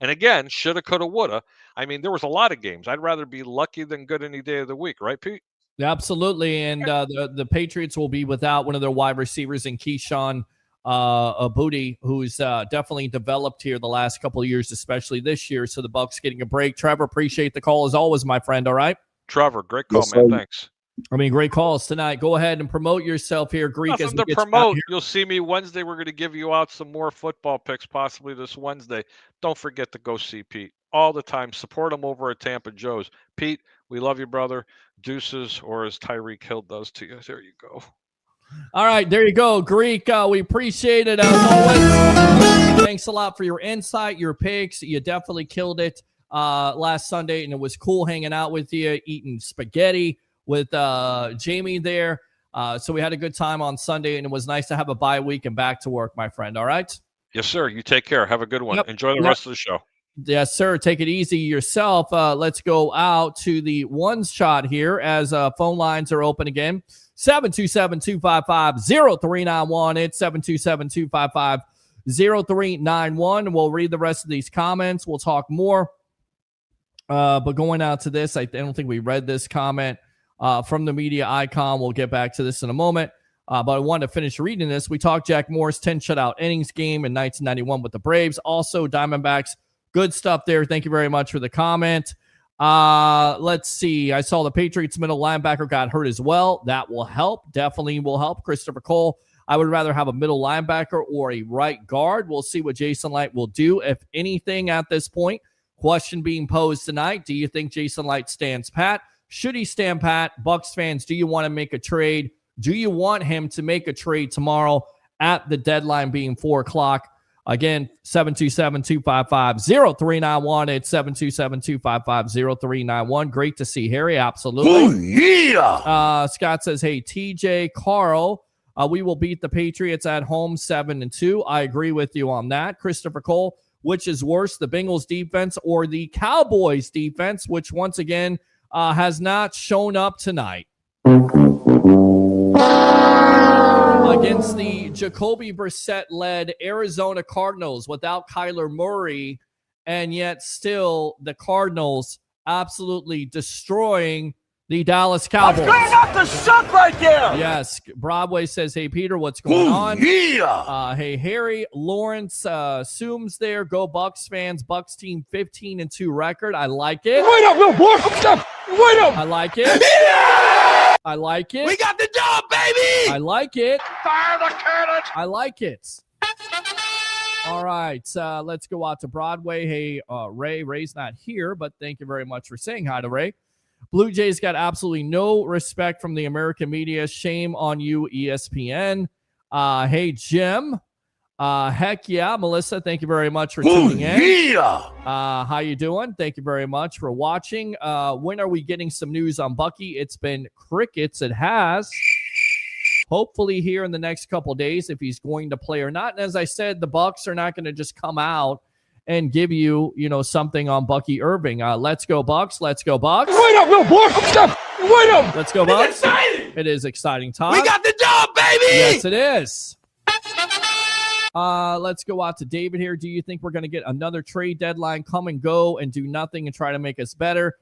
And again, shoulda, coulda, woulda. I mean, there was a lot of games. I'd rather be lucky than good any day of the week, right, Pete? Absolutely, and the Patriots will be without one of their wide receivers in Keyshawn Booty, who's definitely developed here the last couple of years, especially this year. So the Bucs getting a break. Trevor, appreciate the call as always, my friend. All right, Trevor, great call, man. Thanks. I mean, great calls tonight. Go ahead and promote yourself here, Greek. Nothing to promote. You'll see me Wednesday. We're going to give you out some more football picks possibly this Wednesday. Don't forget to go see Pete all the time. Support him over at Tampa Joe's. Pete, we love you, brother. Deuces, or as Tyreek Hill does to you. There you go. All right, there you go, Greek. We appreciate it as always. Thanks a lot for your insight, your picks. You definitely killed it last Sunday, and it was cool hanging out with you, eating spaghetti with Jamie there. So we had a good time on Sunday, and it was nice to have a bye week and back to work, my friend. All right? Yes, sir. You take care. Have a good one. Yep. Enjoy the rest of the show. Yes, sir. Take it easy yourself. Let's go out to the one shot here as phone lines are open again. 727-255-0391. It's 727-255-0391. We'll read the rest of these comments. We'll talk more. But going out to this, I don't think we read this comment from the media icon. We'll get back to this in a moment. But I wanted to finish reading this. We talked Jack Morris 10 shutout innings game in 1991 with the Braves. Also, Diamondbacks. Good stuff there. Thank you very much for the comment. Let's see. I saw the Patriots middle linebacker got hurt as well. That will help. Definitely will help. Christopher Cole. I would rather have a middle linebacker or a right guard. We'll see what Jason Light will do, if anything, at this point. Question being posed tonight. Do you think Jason Light stands pat? Should he stand pat? Bucs fans, do you want to make a trade? Do you want him to make a trade tomorrow at the deadline being 4 o'clock? Again, 727-255-0391. It's 727-255-0391. Great to see Harry. Absolutely. Oh, yeah. Scott says, hey, TJ, Carl, we will beat the Patriots at home 7-2. I agree with you on that. Christopher Cole, which is worse, the Bengals defense or the Cowboys defense, which once again has not shown up tonight against the Jacoby Brissett-led Arizona Cardinals without Kyler Murray, and yet still the Cardinals absolutely destroying the Dallas Cowboys. What's going on the suck right there? Yes, Broadway says, hey, Peter, what's going on? Yeah. Hey, Harry, Lawrence, Sooms there. Go Bucs fans. Bucs team 15-2 record. I like it. Wait up, little boy. Wait up. I like it. Yeah! I like it. We got the job, baby. I like it. Fire the cannon. I like it. All right, let's go out to Broadway. Hey, Ray. Ray's not here, but thank you very much for saying hi to Ray. Blue Jays got absolutely no respect from the American media. Shame on you, ESPN. Hey, Jim. Heck yeah, Melissa. Thank you very much for tuning in. Yeah. How you doing? Thank you very much for watching. When are we getting some news on Bucky? It's been crickets. It has. Hopefully here in the next couple days, if he's going to play or not. And as I said, the Bucs are not going to just come out and give you, something on Bucky Irving. Let's go Bucs. Let's go Bucs. Wait up, little boy. Wait up. Let's go Bucs. It's exciting. It is exciting time. We got the job, baby. Yes, it is. Let's go out to David here. Do you think we're going to get another trade deadline come and go and do nothing and try to make us better?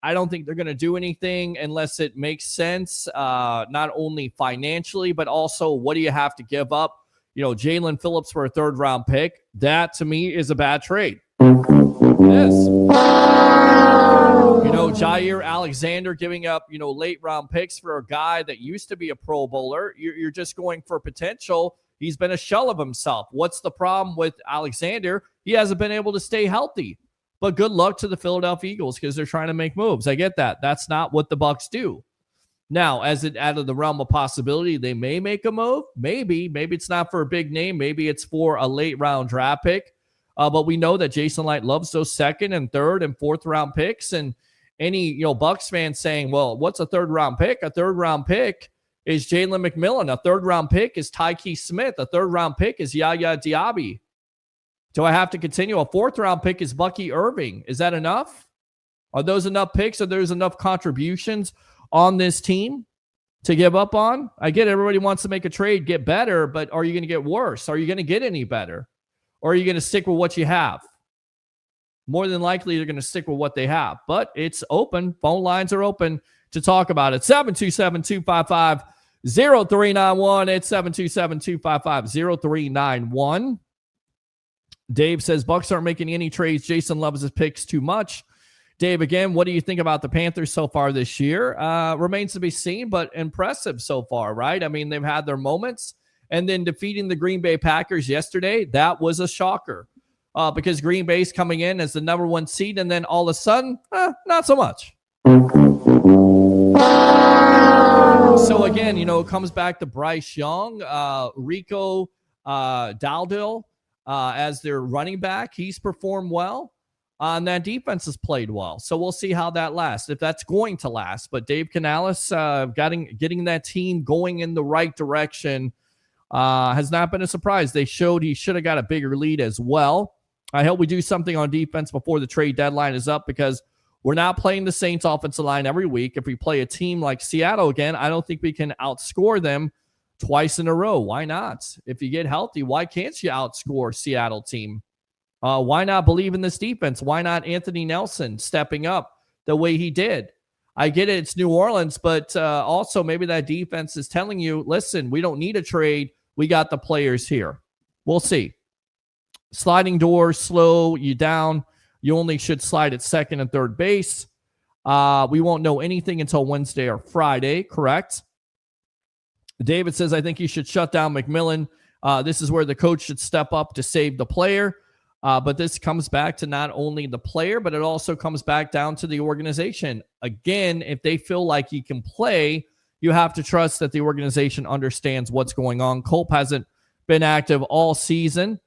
I don't think they're going to do anything unless it makes sense, not only financially, but also what do you have to give up? Jalen Phillips for a third-round pick. That, to me, is a bad trade. It is. Jair Alexander giving up, late-round picks for a guy that used to be a Pro Bowler. You're just going for potential. He's been a shell of himself. What's the problem with Alexander? He hasn't been able to stay healthy. But good luck to the Philadelphia Eagles because they're trying to make moves. I get that. That's not what the Bucs do. Now, as it out of the realm of possibility, they may make a move. Maybe it's not for a big name. Maybe it's for a late round draft pick. But we know that Jason Light loves those second and third and fourth round picks. And any Bucs fan saying, well, what's a third round pick? A third round pick is Jalen McMillan. A third-round pick is Tyke Smith. A third-round pick is Yaya Diaby. Do I have to continue? A fourth-round pick is Bucky Irving. Is that enough? Are those enough picks? Are there enough contributions on this team to give up on? I get it. Everybody wants to make a trade, get better, but are you going to get worse? Are you going to get any better? Or are you going to stick with what you have? More than likely, they're going to stick with what they have. But it's open. Phone lines are open to talk about it. 727-255-0391. It's 727-255-0391. Dave says, Bucs aren't making any trades. Jason loves his picks too much. Dave, again, what do you think about the Panthers so far this year? Remains to be seen, but impressive so far, right? I mean, they've had their moments. And then defeating the Green Bay Packers yesterday, that was a shocker. Because Green Bay's coming in as the number 1 seed, and then all of a sudden, not so much. So again, it comes back to Bryce Young, Rico Dowdle as their running back. He's performed well. And that defense has played well. So we'll see how that lasts, if that's going to last. But Dave Canales getting that team going in the right direction has not been a surprise. They showed he should have got a bigger lead as well. I hope we do something on defense before the trade deadline is up, because we're not playing the Saints offensive line every week. If we play a team like Seattle again, I don't think we can outscore them twice in a row. Why not? If you get healthy, why can't you outscore Seattle team? Why not believe in this defense? Why not Anthony Nelson stepping up the way he did? I get it, it's New Orleans, but also maybe that defense is telling you, listen, we don't need a trade. We got the players here. We'll see. Sliding doors slow you down. You only should slide at second and third base. We won't know anything until Wednesday or Friday, correct? David says, I think you should shut down McMillan. This is where the coach should step up to save the player. But this comes back to not only the player, but it also comes back down to the organization. Again, if they feel like he can play, you have to trust that the organization understands what's going on. Culp hasn't been active all season.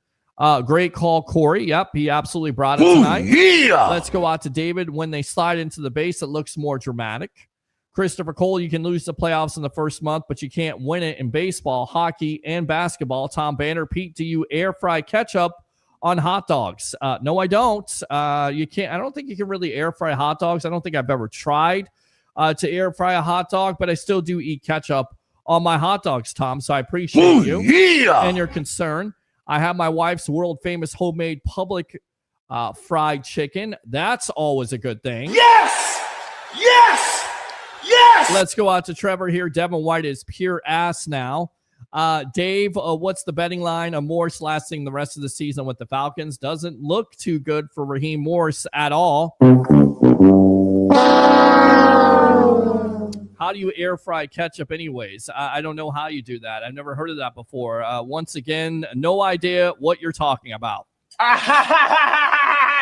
Great call, Corey. Yep, he absolutely brought it tonight. Yeah. Let's go out to David. When they slide into the base, it looks more dramatic. Christopher Cole, you can lose the playoffs in the first month, but you can't win it in baseball, hockey, and basketball. Tom Banner, Pete, do you air fry ketchup on hot dogs? No, I don't. You can't. I don't think you can really air fry hot dogs. I don't think I've ever tried to air fry a hot dog, but I still do eat ketchup on my hot dogs, Tom. So I appreciate you and your concern. I have my wife's world famous homemade public fried chicken. That's always a good thing. Yes! Yes! Yes! Let's go out to Trevor here. Devin White is pure ass now. Dave, what's the betting line on Morse lasting the rest of the season with the Falcons? Doesn't look too good for Raheem Morse at all. How do you air fry ketchup anyways? I don't know how you do that. I've never heard of that before. Once again, no idea what you're talking about.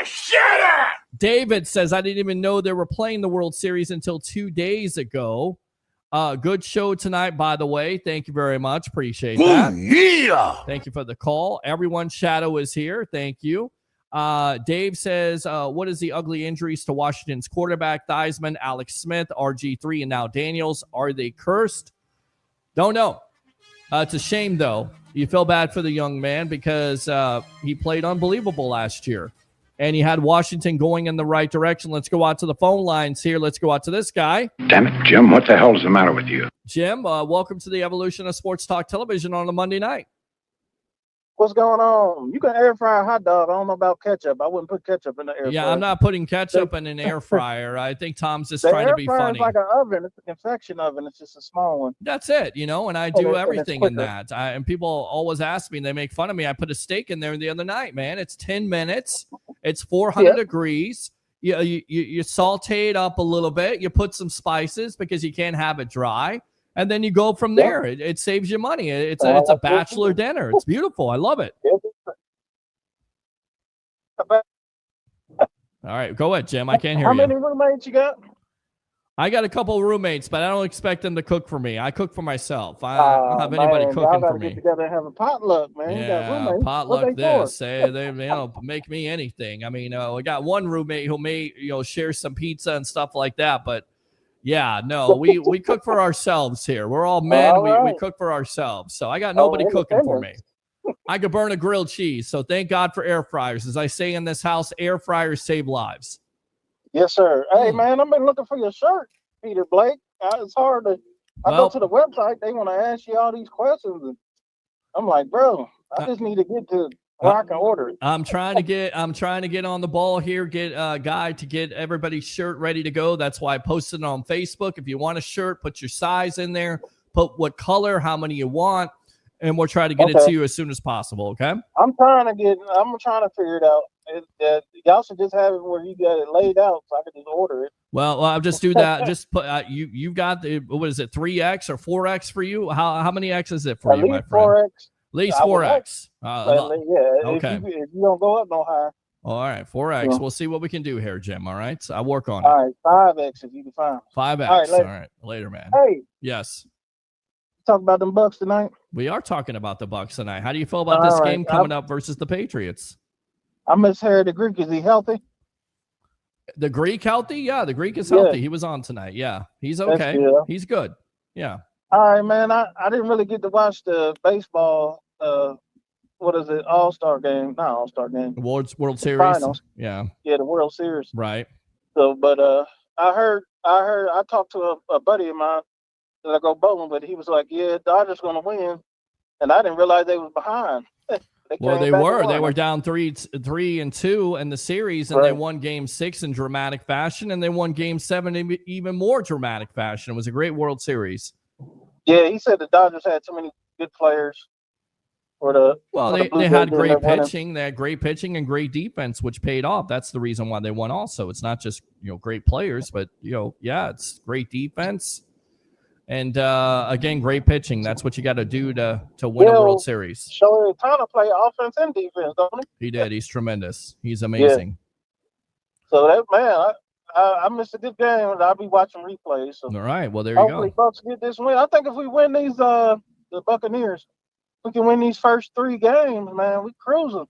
Shut up! David says, I didn't even know they were playing the World Series until 2 days ago. Good show tonight, by the way. Thank you very much. Appreciate that. Yeah! Thank you for the call. Everyone's shadow is here. Thank you. Dave says, what is the ugly injuries to Washington's quarterback, Theismann, Alex Smith, RG3, and now Daniels? Are they cursed? Don't know. It's a shame, though. You feel bad for the young man because he played unbelievable last year. And he had Washington going in the right direction. Let's go out to the phone lines here. Let's go out to this guy. Damn it, Jim, what the hell is the matter with you? Jim, welcome to the evolution of Sports Talk Television on a Monday night. What's going on? You can air fry a hot dog. I don't know about ketchup. I wouldn't put ketchup in the air fryer. Yeah, I'm not putting ketchup in an air fryer. I think Tom's just trying to be funny. It's like an oven. It's a confection oven. It's just a small one. That's it, and I do everything in that. And people always ask me, they make fun of me. I put a steak in there the other night, man. It's 10 minutes. It's 400 degrees. You saute it up a little bit. You put some spices because you can't have it dry. And then you go from there. It saves you money. It's a bachelor dinner. It's beautiful. I love it. All right, go ahead, Jim. I can't hear you. How many roommates you got? I got a couple of roommates, but I don't expect them to cook for me. I cook for myself. I don't have anybody cooking for me. Get together and have a potluck, man. Yeah, potluck this. They make me anything. I mean, we got one roommate who may share some pizza and stuff like that, but Yeah, no, we cook for ourselves here. We're all men. All We right. cook for ourselves. So I got nobody cooking for me. I could burn a grilled cheese. So thank God for air fryers. As I say in this house, air fryers save lives. Yes, sir. Hey, man, I've been looking for your shirt, Peter Blake. It's hard to. I go to the website. They want to ask you all these questions, and I'm like, bro, I just need to get to where I can order it. I'm trying to get on the ball here. Get a guy to get everybody's shirt ready to go. That's why I posted it on Facebook. If you want a shirt, put your size in there. Put what color, how many you want, and we'll try to get it to you as soon as possible. Okay. I'm trying to figure it out. Y'all should just have it where you got it laid out, so I can just order it. Well, I'll just do that. Just put you got the, what is it, 3X or 4X for you? How many X is it for you, my friend? 4X. At least 4X. Okay. If you don't go up no higher. All right, 4X. Yeah. We'll see what we can do here, Jim. All right, so I work on it. All right, 5X if you can find. 5X. All right, later. All right, later, man. Hey. Yes. Talk about them Bucs tonight. We are talking about the Bucs tonight. How do you feel about this game coming up versus the Patriots? I misheard the Greek. Is he healthy? The Greek healthy? Yeah, the Greek is healthy. He was on tonight. Yeah, he's okay. He's good. Yeah. All right, man. I didn't really get to watch the baseball. What is it? All-Star game? Not All-Star game. World Series. Finals. Yeah. Yeah, the World Series. Right. So, but I talked to a buddy of mine that I go bowling, but he was like, "Yeah, Dodgers gonna win," and I didn't realize they was behind. They were down 3-2 in the series, and they won Game 6 in dramatic fashion, and they won Game 7 in even more dramatic fashion. It was a great World Series. Yeah, he said the Dodgers had too many good players. They had great pitching. They had great pitching and great defense, which paid off. That's the reason why they won. Also, it's not just great players, but it's great defense. And again, great pitching. That's what you got to do to win a World Series. Shohei Ohtani play offense and defense, don't he? He did. He's tremendous. He's amazing. Yeah. So that man, I missed a good game, and I'll be watching replays. So all right. Well, there you go. Hopefully, Bucs get this win. I think if we win these, the Buccaneers, we can win these first 3 games. Man, we cruising.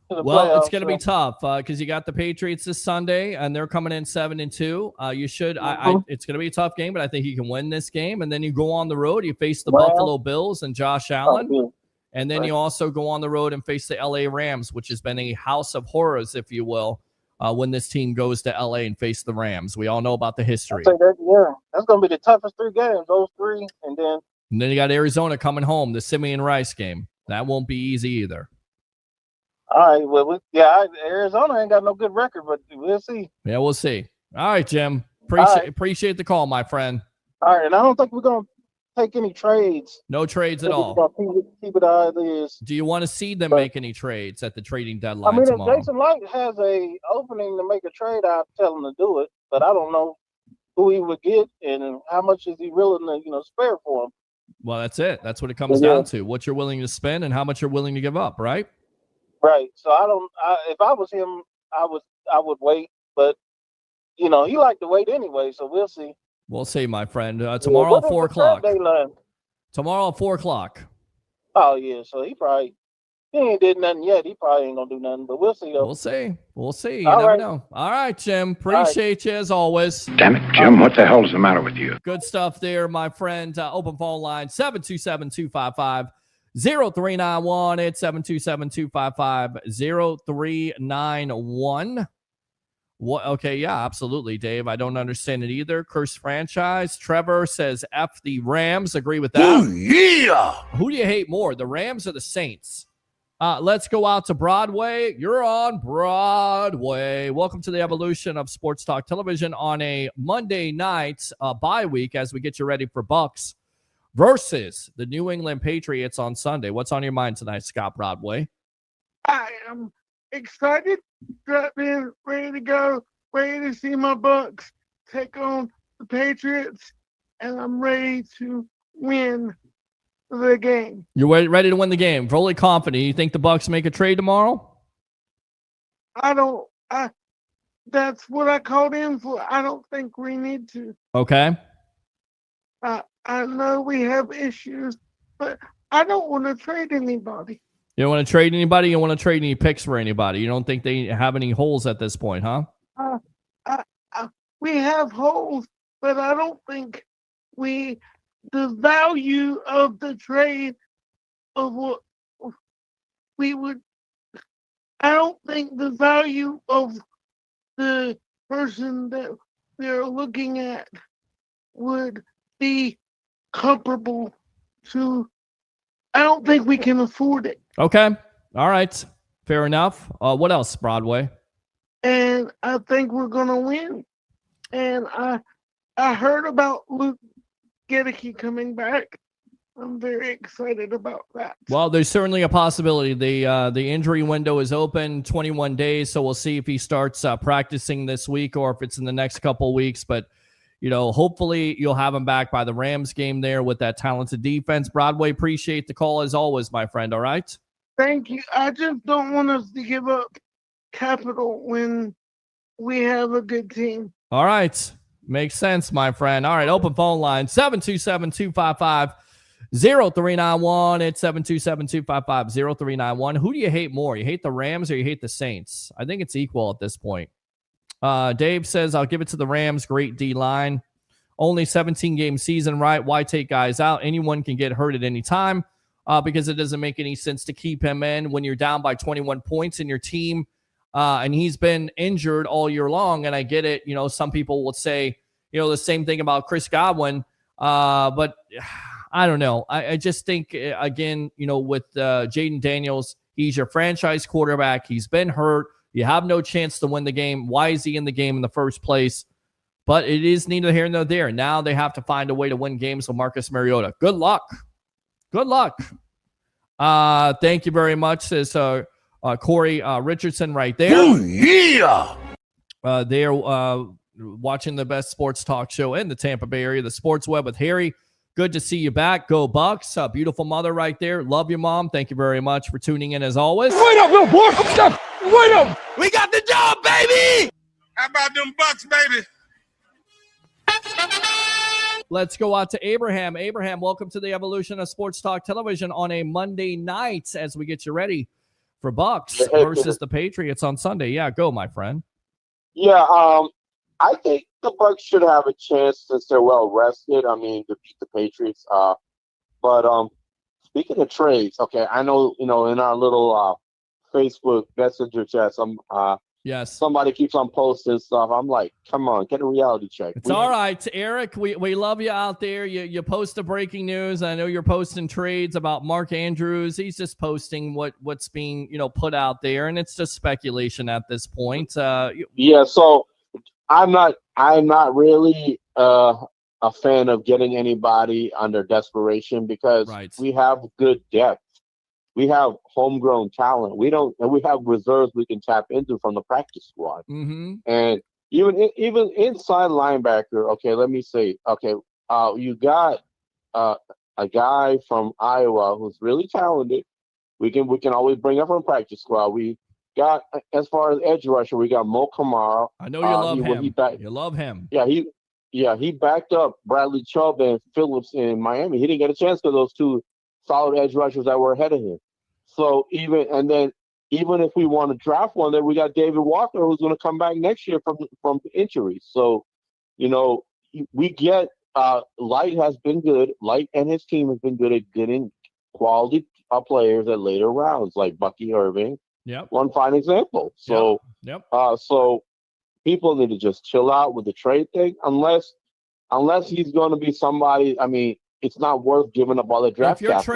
Well, it's going to be tough because you got the Patriots this Sunday, and they're coming in 7-2. You should. It's going to be a tough game, but I think you can win this game. And then you go on the road. You face the Buffalo Bills and Josh Allen, and then you also go on the road and face the LA Rams, which has been a house of horrors, if you will, when this team goes to LA and face the Rams. We all know about the history. That's going to be the toughest 3 games. Those 3, and then you got Arizona coming home, the Simeon Rice game. That won't be easy either. All right, well, Arizona ain't got no good record, but we'll see. Yeah, we'll see. All right, Jim. Appreciate the call, my friend. All right, and I don't think we're going to take any trades. No trades at all. Keep it how it is. Do you want to see them make any trades at the trading deadline tomorrow? If Jason Light has a opening to make a trade, I'd tell him to do it, but I don't know who he would get and how much is he willing to spare for him. Well, that's it. That's what it comes down to. What you're willing to spend and how much you're willing to give up, right? Right. So if I was him, I would wait, but he liked to wait anyway, so we'll see. We'll see, my friend. Tomorrow at 4 o'clock. Tomorrow at 4 o'clock. Oh yeah, so he ain't did nothing yet. He probably ain't gonna do nothing, but we'll see though. We'll see. You never know. All right, Jim. Appreciate you as always. Damn it, Jim. What the hell's the matter with you? Good stuff there, my friend. Open phone line 727-255-0391. It's 727-255-0391. What? Okay, yeah, absolutely, Dave. I don't understand it either. Cursed franchise. Trevor says F the Rams. Agree with that. Oh, yeah. Who do you hate more, the Rams or the Saints? Let's go out to Broadway. You're on Broadway. Welcome to the evolution of Sports Talk Television on a Monday night bye week as we get you ready for Bucs versus the New England Patriots on Sunday. What's on your mind tonight, Scott Broadway? I am excited, strapped in, ready to go, ready to see my Bucs take on the Patriots, and I'm ready to win the game. You're ready to win the game, fully confident. You think the Bucs make a trade tomorrow? That's what I called in for. I don't think we need to. Okay. I know we have issues, but I don't want to trade anybody. You don't want to trade anybody? You don't want to trade any picks for anybody? You don't think they have any holes at this point, huh? We have holes, but I don't think the value of the trade of what we would, I don't think the value of the person that they're looking at would be comparable to, I don't think we can afford it. Okay. All right. Fair enough. What else, Broadway? And I think we're going to win. And I heard about Luke Goedeke coming back. I'm very excited about that. Well, there's certainly a possibility. The injury window is open 21 days, so we'll see if he starts practicing this week or if it's in the next couple weeks. But, hopefully you'll have him back by the Rams game there with that talented defense. Broadway, appreciate the call as always, my friend. All right? Thank you. I just don't want us to give up capital when we have a good team. All right. Makes sense, my friend. All right, open phone line, 727-255-0391. It's 727-255-0391. Who do you hate more? You hate the Rams or you hate the Saints? I think it's equal at this point. Dave says, I'll give it to the Rams. Great D-line. Only 17-game season, right? Why take guys out? Anyone can get hurt at any time because it doesn't make any sense to keep him in when you're down by 21 points in your team. And he's been injured all year long. And I get it. Some people will say, the same thing about Chris Godwin. But I don't know. I just think, again, with Jaden Daniels, he's your franchise quarterback. He's been hurt. You have no chance to win the game. Why is he in the game in the first place? But it is neither here nor there. Now they have to find a way to win games with Marcus Mariota. Good luck. Good luck. Thank you very much, says Corey Richardson right there. Oh, yeah. They're watching the best sports talk show in the Tampa Bay area, the Sports Web with Harry. Good to see you back. Go Bucs. Beautiful mother right there. Love you, Mom. Thank you very much for tuning in as always. Wait up, little boy. Wait up. We got the job, baby. How about them Bucs, baby? Let's go out to Abraham. Abraham, welcome to the evolution of Sports Talk Television on a Monday night as we get you ready for Bucs versus the Patriots on Sunday. Yeah, go, my friend. Yeah, I think the Bucs should have a chance since they're well rested. I mean, to beat the Patriots. But speaking of trades, okay, I know in our little Facebook Messenger chat, yes, somebody keeps on posting stuff. I'm like, come on, get a reality check. It's all right, Eric. We love you out there. You post the breaking news. I know you're posting trades about Mark Andrews. He's just posting what's being put out there, and it's just speculation at this point. Yeah, so I'm not really a fan of getting anybody under desperation because we have good depth. We have homegrown talent. And we have reserves we can tap into from the practice squad. Mm-hmm. And even inside linebacker, okay, let me say, okay, you got a guy from Iowa who's really talented. We can always bring up from practice squad. We got, as far as edge rusher, we got Mo Kamara. I know you love him. You love him. Yeah, he backed up Bradley Chubb and Phillips in Miami. He didn't get a chance for those two solid edge rushers that were ahead of him. So even if we want to draft one, then we got David Walker who's going to come back next year from injury. So, we get Light has been good. Light and his team has been good at getting quality players at later rounds, like Bucky Irving. Yep. One fine example. So, so people need to just chill out with the trade thing, unless he's going to be somebody. I mean, it's not worth giving up all the draft capital. If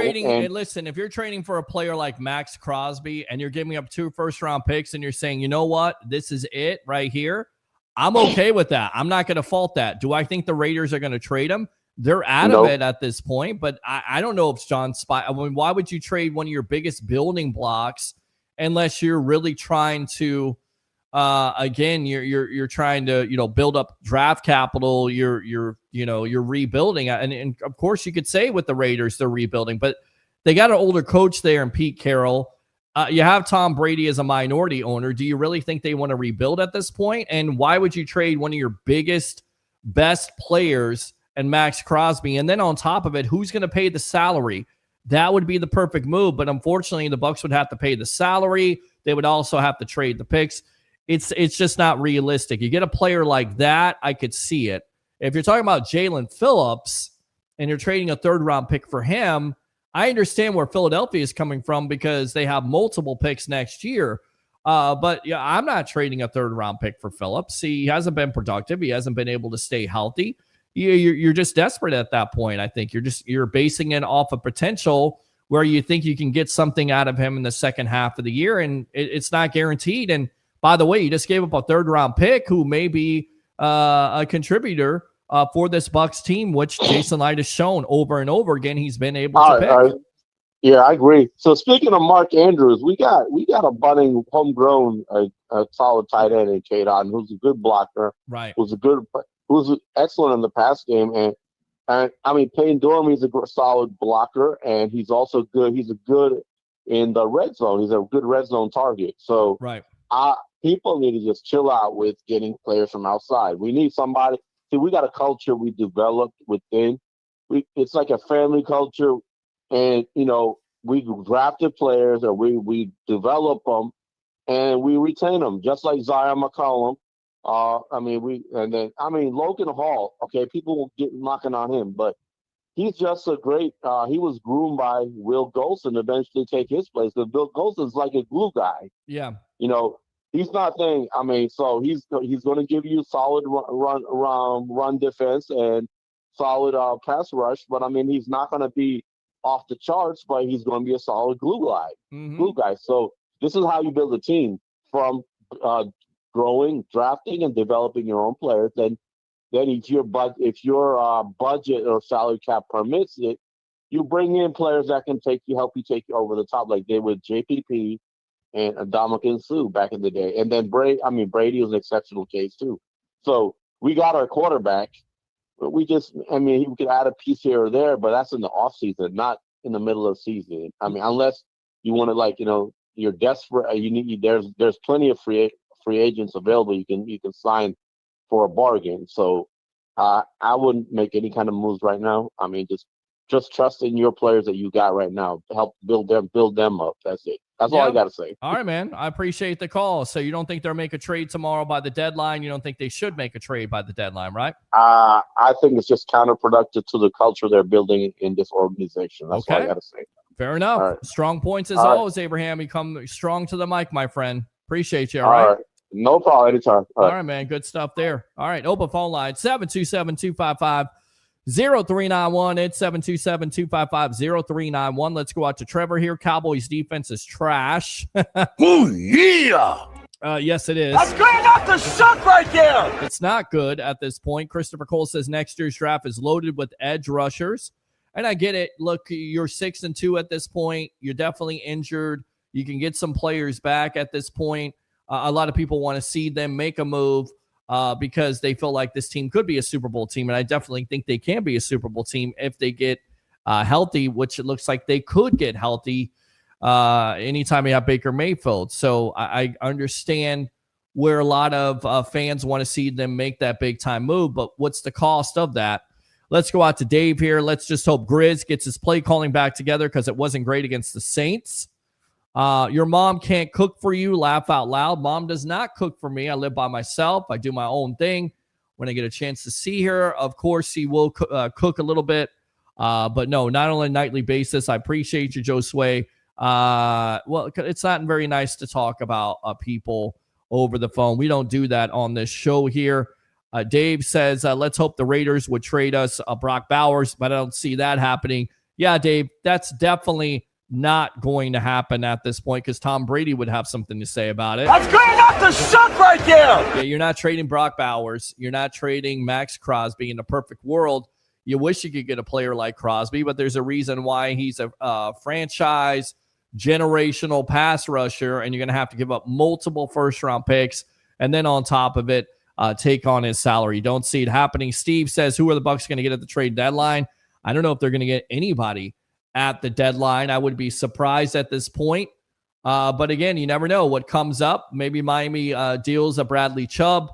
you're trading for a player like Max Crosby and you're giving up 2 first-round picks and you're saying, you know what, this is it right here, I'm okay with that. I'm not going to fault that. Do I think the Raiders are going to trade him? They're out of it at this point, but I don't know if John Spy. I mean, why would you trade one of your biggest building blocks unless you're really trying to? Again, you're trying to build up draft capital. You're rebuilding, and of course you could say with the Raiders they're rebuilding, but they got an older coach there in Pete Carroll. You have Tom Brady as a minority owner. Do you really think they want to rebuild at this point? And why would you trade one of your biggest, best players and Max Crosby? And then on top of it, who's going to pay the salary? That would be the perfect move. But unfortunately, the Bucs would have to pay the salary. They would also have to trade the picks. It's just not realistic. You get a player like that, I could see it. If you're talking about Jalen Phillips and you're trading a 3rd-round pick for him, I understand where Philadelphia is coming from because they have multiple picks next year. But yeah, I'm not trading a 3rd-round pick for Phillips. He hasn't been productive. He hasn't been able to stay healthy. You're just desperate at that point. I think you're basing it off of potential where you think you can get something out of him in the second half of the year, and it's not guaranteed. And by the way, you just gave up a 3rd-round pick who may be a contributor for this Bucs team, which Jason Light has shown over and over again he's been able to pick. Yeah, I agree. So speaking of Mark Andrews, we got a budding homegrown a solid tight end in Kadon, who's a good blocker. Right. Who's excellent in the pass game, and I mean Payne Dormy's a solid blocker, and he's also good. He's good in the red zone. He's a good red zone target. So right. People need to just chill out with getting players from outside. We need somebody. See, we got a culture we developed within. It's like a family culture, and we drafted players, or we develop them, and we retain them, just like Zion McCollum. Logan Hall. Okay, people will get knocking on him, but he's just a great. He was groomed by Will Golson to eventually take his place. Because Bill Golson's like a glue guy. Yeah. He's not saying. So he's going to give you solid run defense and solid pass rush, but he's not going to be off the charts, but he's going to be a solid glue guy. So this is how you build a team from growing, drafting, and developing your own players. Then if your budget or salary cap permits it, you bring in players that can help you take you over the top, like they with JPP and Ndamukong Suh back in the day. And then Brady was an exceptional case too. So we got our quarterback. We just, we could add a piece here or there, but that's in the off season, not in the middle of the season. Unless you want to, you're desperate. There's plenty of free agents available. You can sign for a bargain. So I wouldn't make any kind of moves right now. Just trust in your players that you got right now. Help build them up. That's it. That's all I got to say. All right, man. I appreciate the call. So you don't think they'll make a trade tomorrow by the deadline? You don't think they should make a trade by the deadline, right? I think it's just counterproductive to the culture they're building in this organization. That's all I got to say. Fair enough. Right. Strong points as all always, Abraham. You come strong to the mic, my friend. Appreciate you. All right. No problem. Anytime. All right, man. Good stuff there. All right. Open phone line 727-255-0391. It's 727-255-0391. Let's go out to Trevor here. Cowboys defense is trash. Oh, yeah. Yes, it is. That's good enough to suck right there. It's not good at this point. Christopher Cole says next year's draft is loaded with edge rushers. And I get it. Look, you're 6-2 at this point. You're definitely injured. You can get some players back at this point. A lot of people want to see them make a move because they feel like this team could be a Super Bowl team. And I definitely think they can be a Super Bowl team if they get healthy, which it looks like they could get healthy anytime you have Baker Mayfield. So I understand where a lot of fans want to see them make that big time move, but what's the cost of that? Let's go out to Dave here. Let's just hope Grizz gets his play calling back together because it wasn't great against the Saints. Your mom can't cook for you. Laugh out loud. Mom does not cook for me. I live by myself. I do my own thing. When I get a chance to see her, of course, she will cook a little bit. But no, not on a nightly basis. I appreciate you, Josue. Well, it's not very nice to talk about people over the phone. We don't do that on this show here. Dave says, let's hope the Raiders would trade us Brock Bowers, but I don't see that happening. Yeah, Dave, that's definitely not going to happen at this point because Tom Brady would have something to say about it. That's good enough to suck right there. Yeah, you're not trading Brock Bowers. You're not trading Max Crosby. In a perfect world, you wish you could get a player like Crosby, but there's a reason why he's a franchise generational pass rusher, and you're going to have to give up multiple first-round picks, and then on top of it, take on his salary. Don't see it happening. Steve says, who are the Bucs going to get at the trade deadline? I don't know if they're going to get anybody at the deadline. I would be surprised at this point. But again, you never know what comes up. Maybe Miami deals a Bradley Chubb.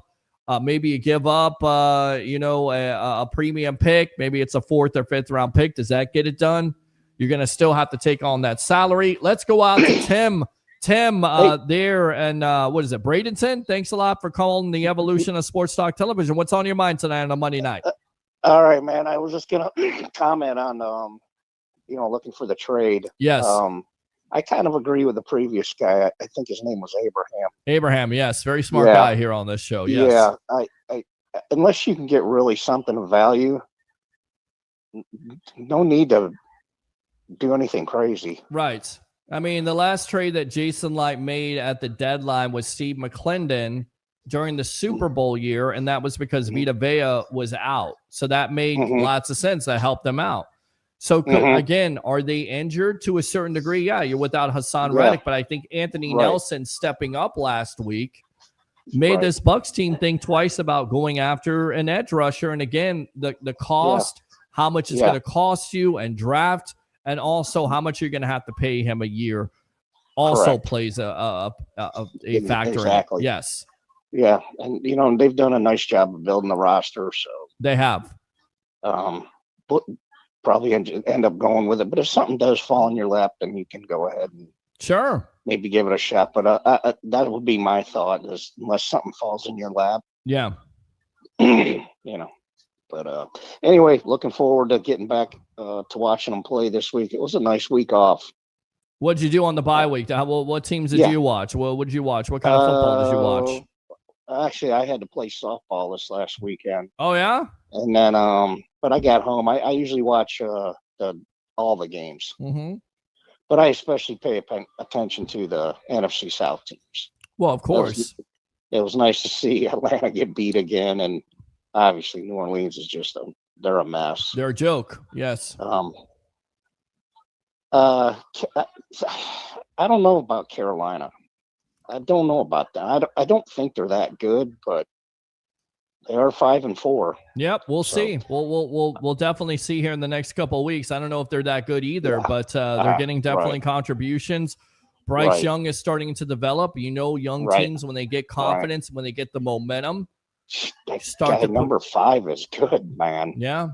Maybe you give up, a premium pick. Maybe it's a 4th or 5th round pick. Does that get it done? You're going to still have to take on that salary. Let's go out to Tim. Tim there. And what is it? Bradenton. Thanks a lot for calling the Evolution of Sports Talk Television. What's on your mind tonight on a Monday night? All right, man. I was just gonna comment on looking for the trade. Yes. I kind of agree with the previous guy. I think his name was Abraham. Abraham, yes, very smart guy here on this show. Yes. Yeah, I unless you can get really something of value, no need to do anything crazy. Right. I mean, the last trade that Jason Light made at the deadline was Steve McClendon during the Super Bowl year, and that was because Vita Vea was out. So that made lots of sense. That helped them out. So, again, are they injured to a certain degree? Yeah, you're without Hassan Reddick, but I think Anthony Nelson stepping up last week made this Bucs team think twice about going after an edge rusher. And, again, the cost, how much it's going to cost you and draft, and also how much you're going to have to pay him a year also plays a factor. Exactly. Yes. Yeah, and, they've done a nice job of building the roster. So they have. But probably end up going with it. But if something does fall in your lap, then you can go ahead and maybe give it a shot. But that would be my thought, is unless something falls in your lap. Yeah. But anyway, looking forward to getting back to watching them play this week. It was a nice week off. What'd you do on the bye week? What teams did you watch? What did you watch? What kind of football did you watch? Actually, I had to play softball this last weekend. Oh, yeah? And then, but I got home. I usually watch all the games. But I especially pay attention to the NFC South teams. Well, of course. It was nice to see Atlanta get beat again. And obviously, New Orleans is just they're a mess. They're a joke. Yes. I don't know about Carolina. I don't know about that. I don't think they're that good, but they are 5-4. Yep, we'll see. We'll definitely see here in the next couple of weeks. I don't know if they're that good either, but they're getting definitely contributions. Bryce Young is starting to develop. Young teams, when they get confidence, when they get the momentum, number 5 is good, man. Yeah.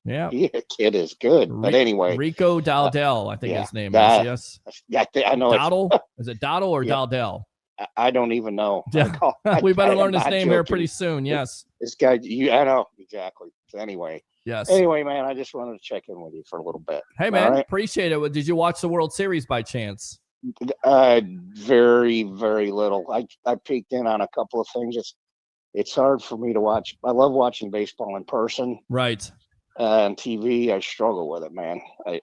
Yeah, kid is good. But anyway, Rico Dowdell, I think his name is. Yes. Yeah, I know. Dowdell? Is it Dowdell or Dowdell? I don't even know. Yeah. We better learn his name here pretty soon. Yes. This guy, I know exactly. So anyway. Yes. Anyway, man, I just wanted to check in with you for a little bit. Hey, man, appreciate it. Did you watch the World Series by chance? Very, very little. I peeked in on a couple of things. It's hard for me to watch. I love watching baseball in person. Right. On TV, I struggle with it, man. I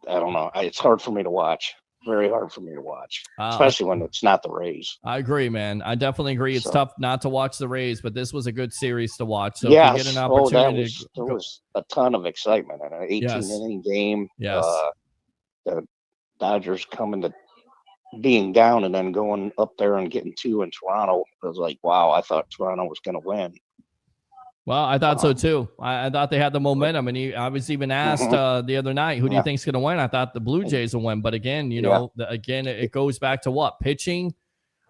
don't know. It's hard for me to watch. Very hard for me to watch, especially when it's not the Rays. I agree, man. I definitely agree. It's tough not to watch the Rays, but this was a good series to watch. So if you get an opportunity, there was a ton of excitement in an 18-inning game. Yes. The Dodgers coming to being down and then going up there and getting 2 in Toronto. It was like, wow, I thought Toronto was going to win. Well, I thought so too. I thought they had the momentum, and I was even asked the other night, who do you think's going to win? I thought the Blue Jays will win, but again, it goes back to what? Pitching,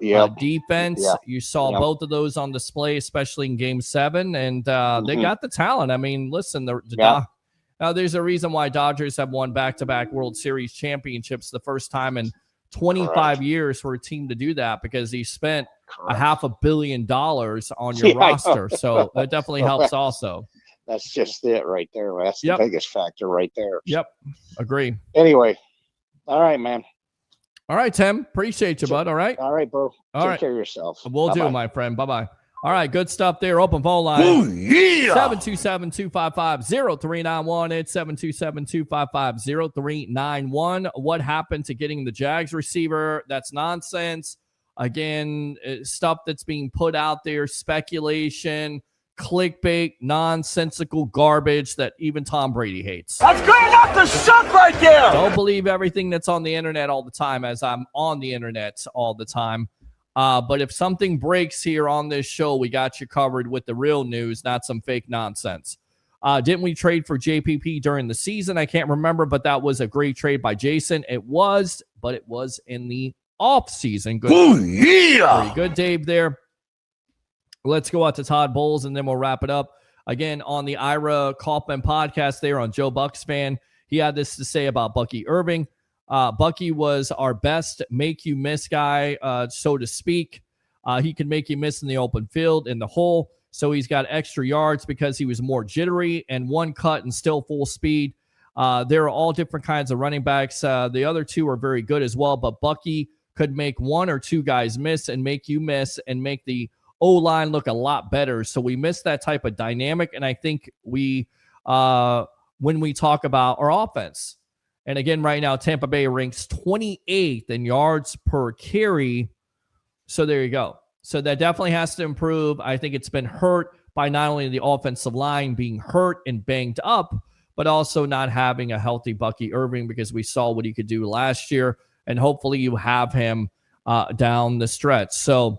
defense. Yeah. You saw both of those on display, especially in Game 7, and they got the talent. I mean, listen, there's a reason why Dodgers have won back-to-back World Series championships, the first time in 25 years for a team to do that, because he spent $500 million on your roster. So that definitely helps also. That's just it right there. That's the biggest factor right there. Yep. Agree. Anyway. All right, man. All right, Tim. Appreciate you, bud. All right. All right, bro. Take care of yourself. Will do, my friend. Bye-bye. All right, good stuff there. Open phone line. 727-255-0391. It's 727-255-0391. What happened to getting the Jags receiver? That's nonsense. Again, stuff that's being put out there, speculation, clickbait, nonsensical garbage that even Tom Brady hates. That's good enough to suck right there. Don't believe everything that's on the internet all the time, as I'm on the internet all the time. But if something breaks here on this show, we got you covered with the real news, not some fake nonsense. Didn't we trade for JPP during the season? I can't remember, but that was a great trade by Jason. It was, but it was in the off season. Good. Very good, Dave, there. Let's go out to Todd Bowles, and then we'll wrap it up. Again, on the Ira Kaufman podcast there on Joe Bucs Fan, he had this to say about Bucky Irving. Bucky was our best make you miss guy, so to speak. He can make you miss in the open field, in the hole. so he's got extra yards because he was more jittery, and one cut and still full speed. They're all different kinds of running backs. The other two are very good as well, but Bucky could make one or two guys miss and make you miss and make the O-line look a lot better. So we miss that type of dynamic, and I think we when we talk about our offense. And again, right now, Tampa Bay ranks 28th in yards per carry. So there you go. So that definitely has to improve. I think it's been hurt by not only the offensive line being hurt and banged up, but also not having a healthy Bucky Irving, because we saw what he could do last year, and hopefully you have him down the stretch. So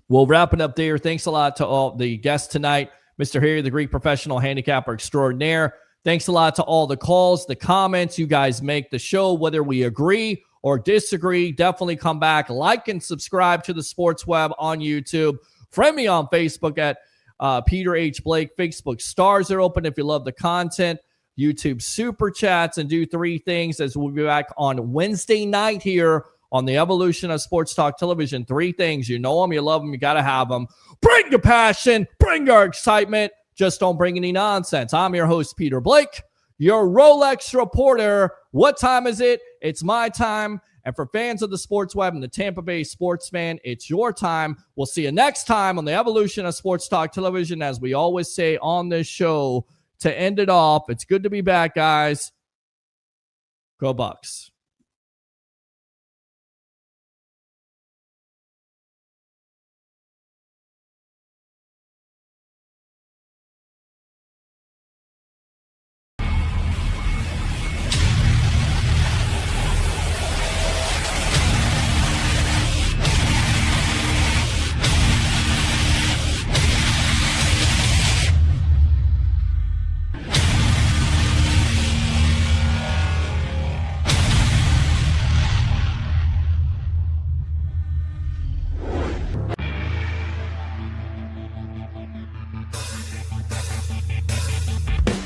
we'll wrap it up there. Thanks a lot to all the guests tonight. Mr. Harry, the Greek professional handicapper extraordinaire. Thanks a lot to all the calls, the comments. You guys make the show, whether we agree or disagree. Definitely come back, like and subscribe to the Sports Web on YouTube. Friend me on Facebook at Peter H. Blake. Facebook stars are open if you love the content. YouTube super chats, and do three things as we'll be back on Wednesday night here on the evolution of Sports Talk Television. Three things. You know them, you love them, you got to have them. Bring the passion, bring our excitement. Just don't bring any nonsense. I'm your host, Peter Blake, your Rolex reporter. What time is it? It's my time. And for fans of the Sports Web and the Tampa Bay sports fan, it's your time. We'll see you next time on the evolution of Sports Talk Television. As we always say on this show, to end it off, it's good to be back, guys. Go Bucs.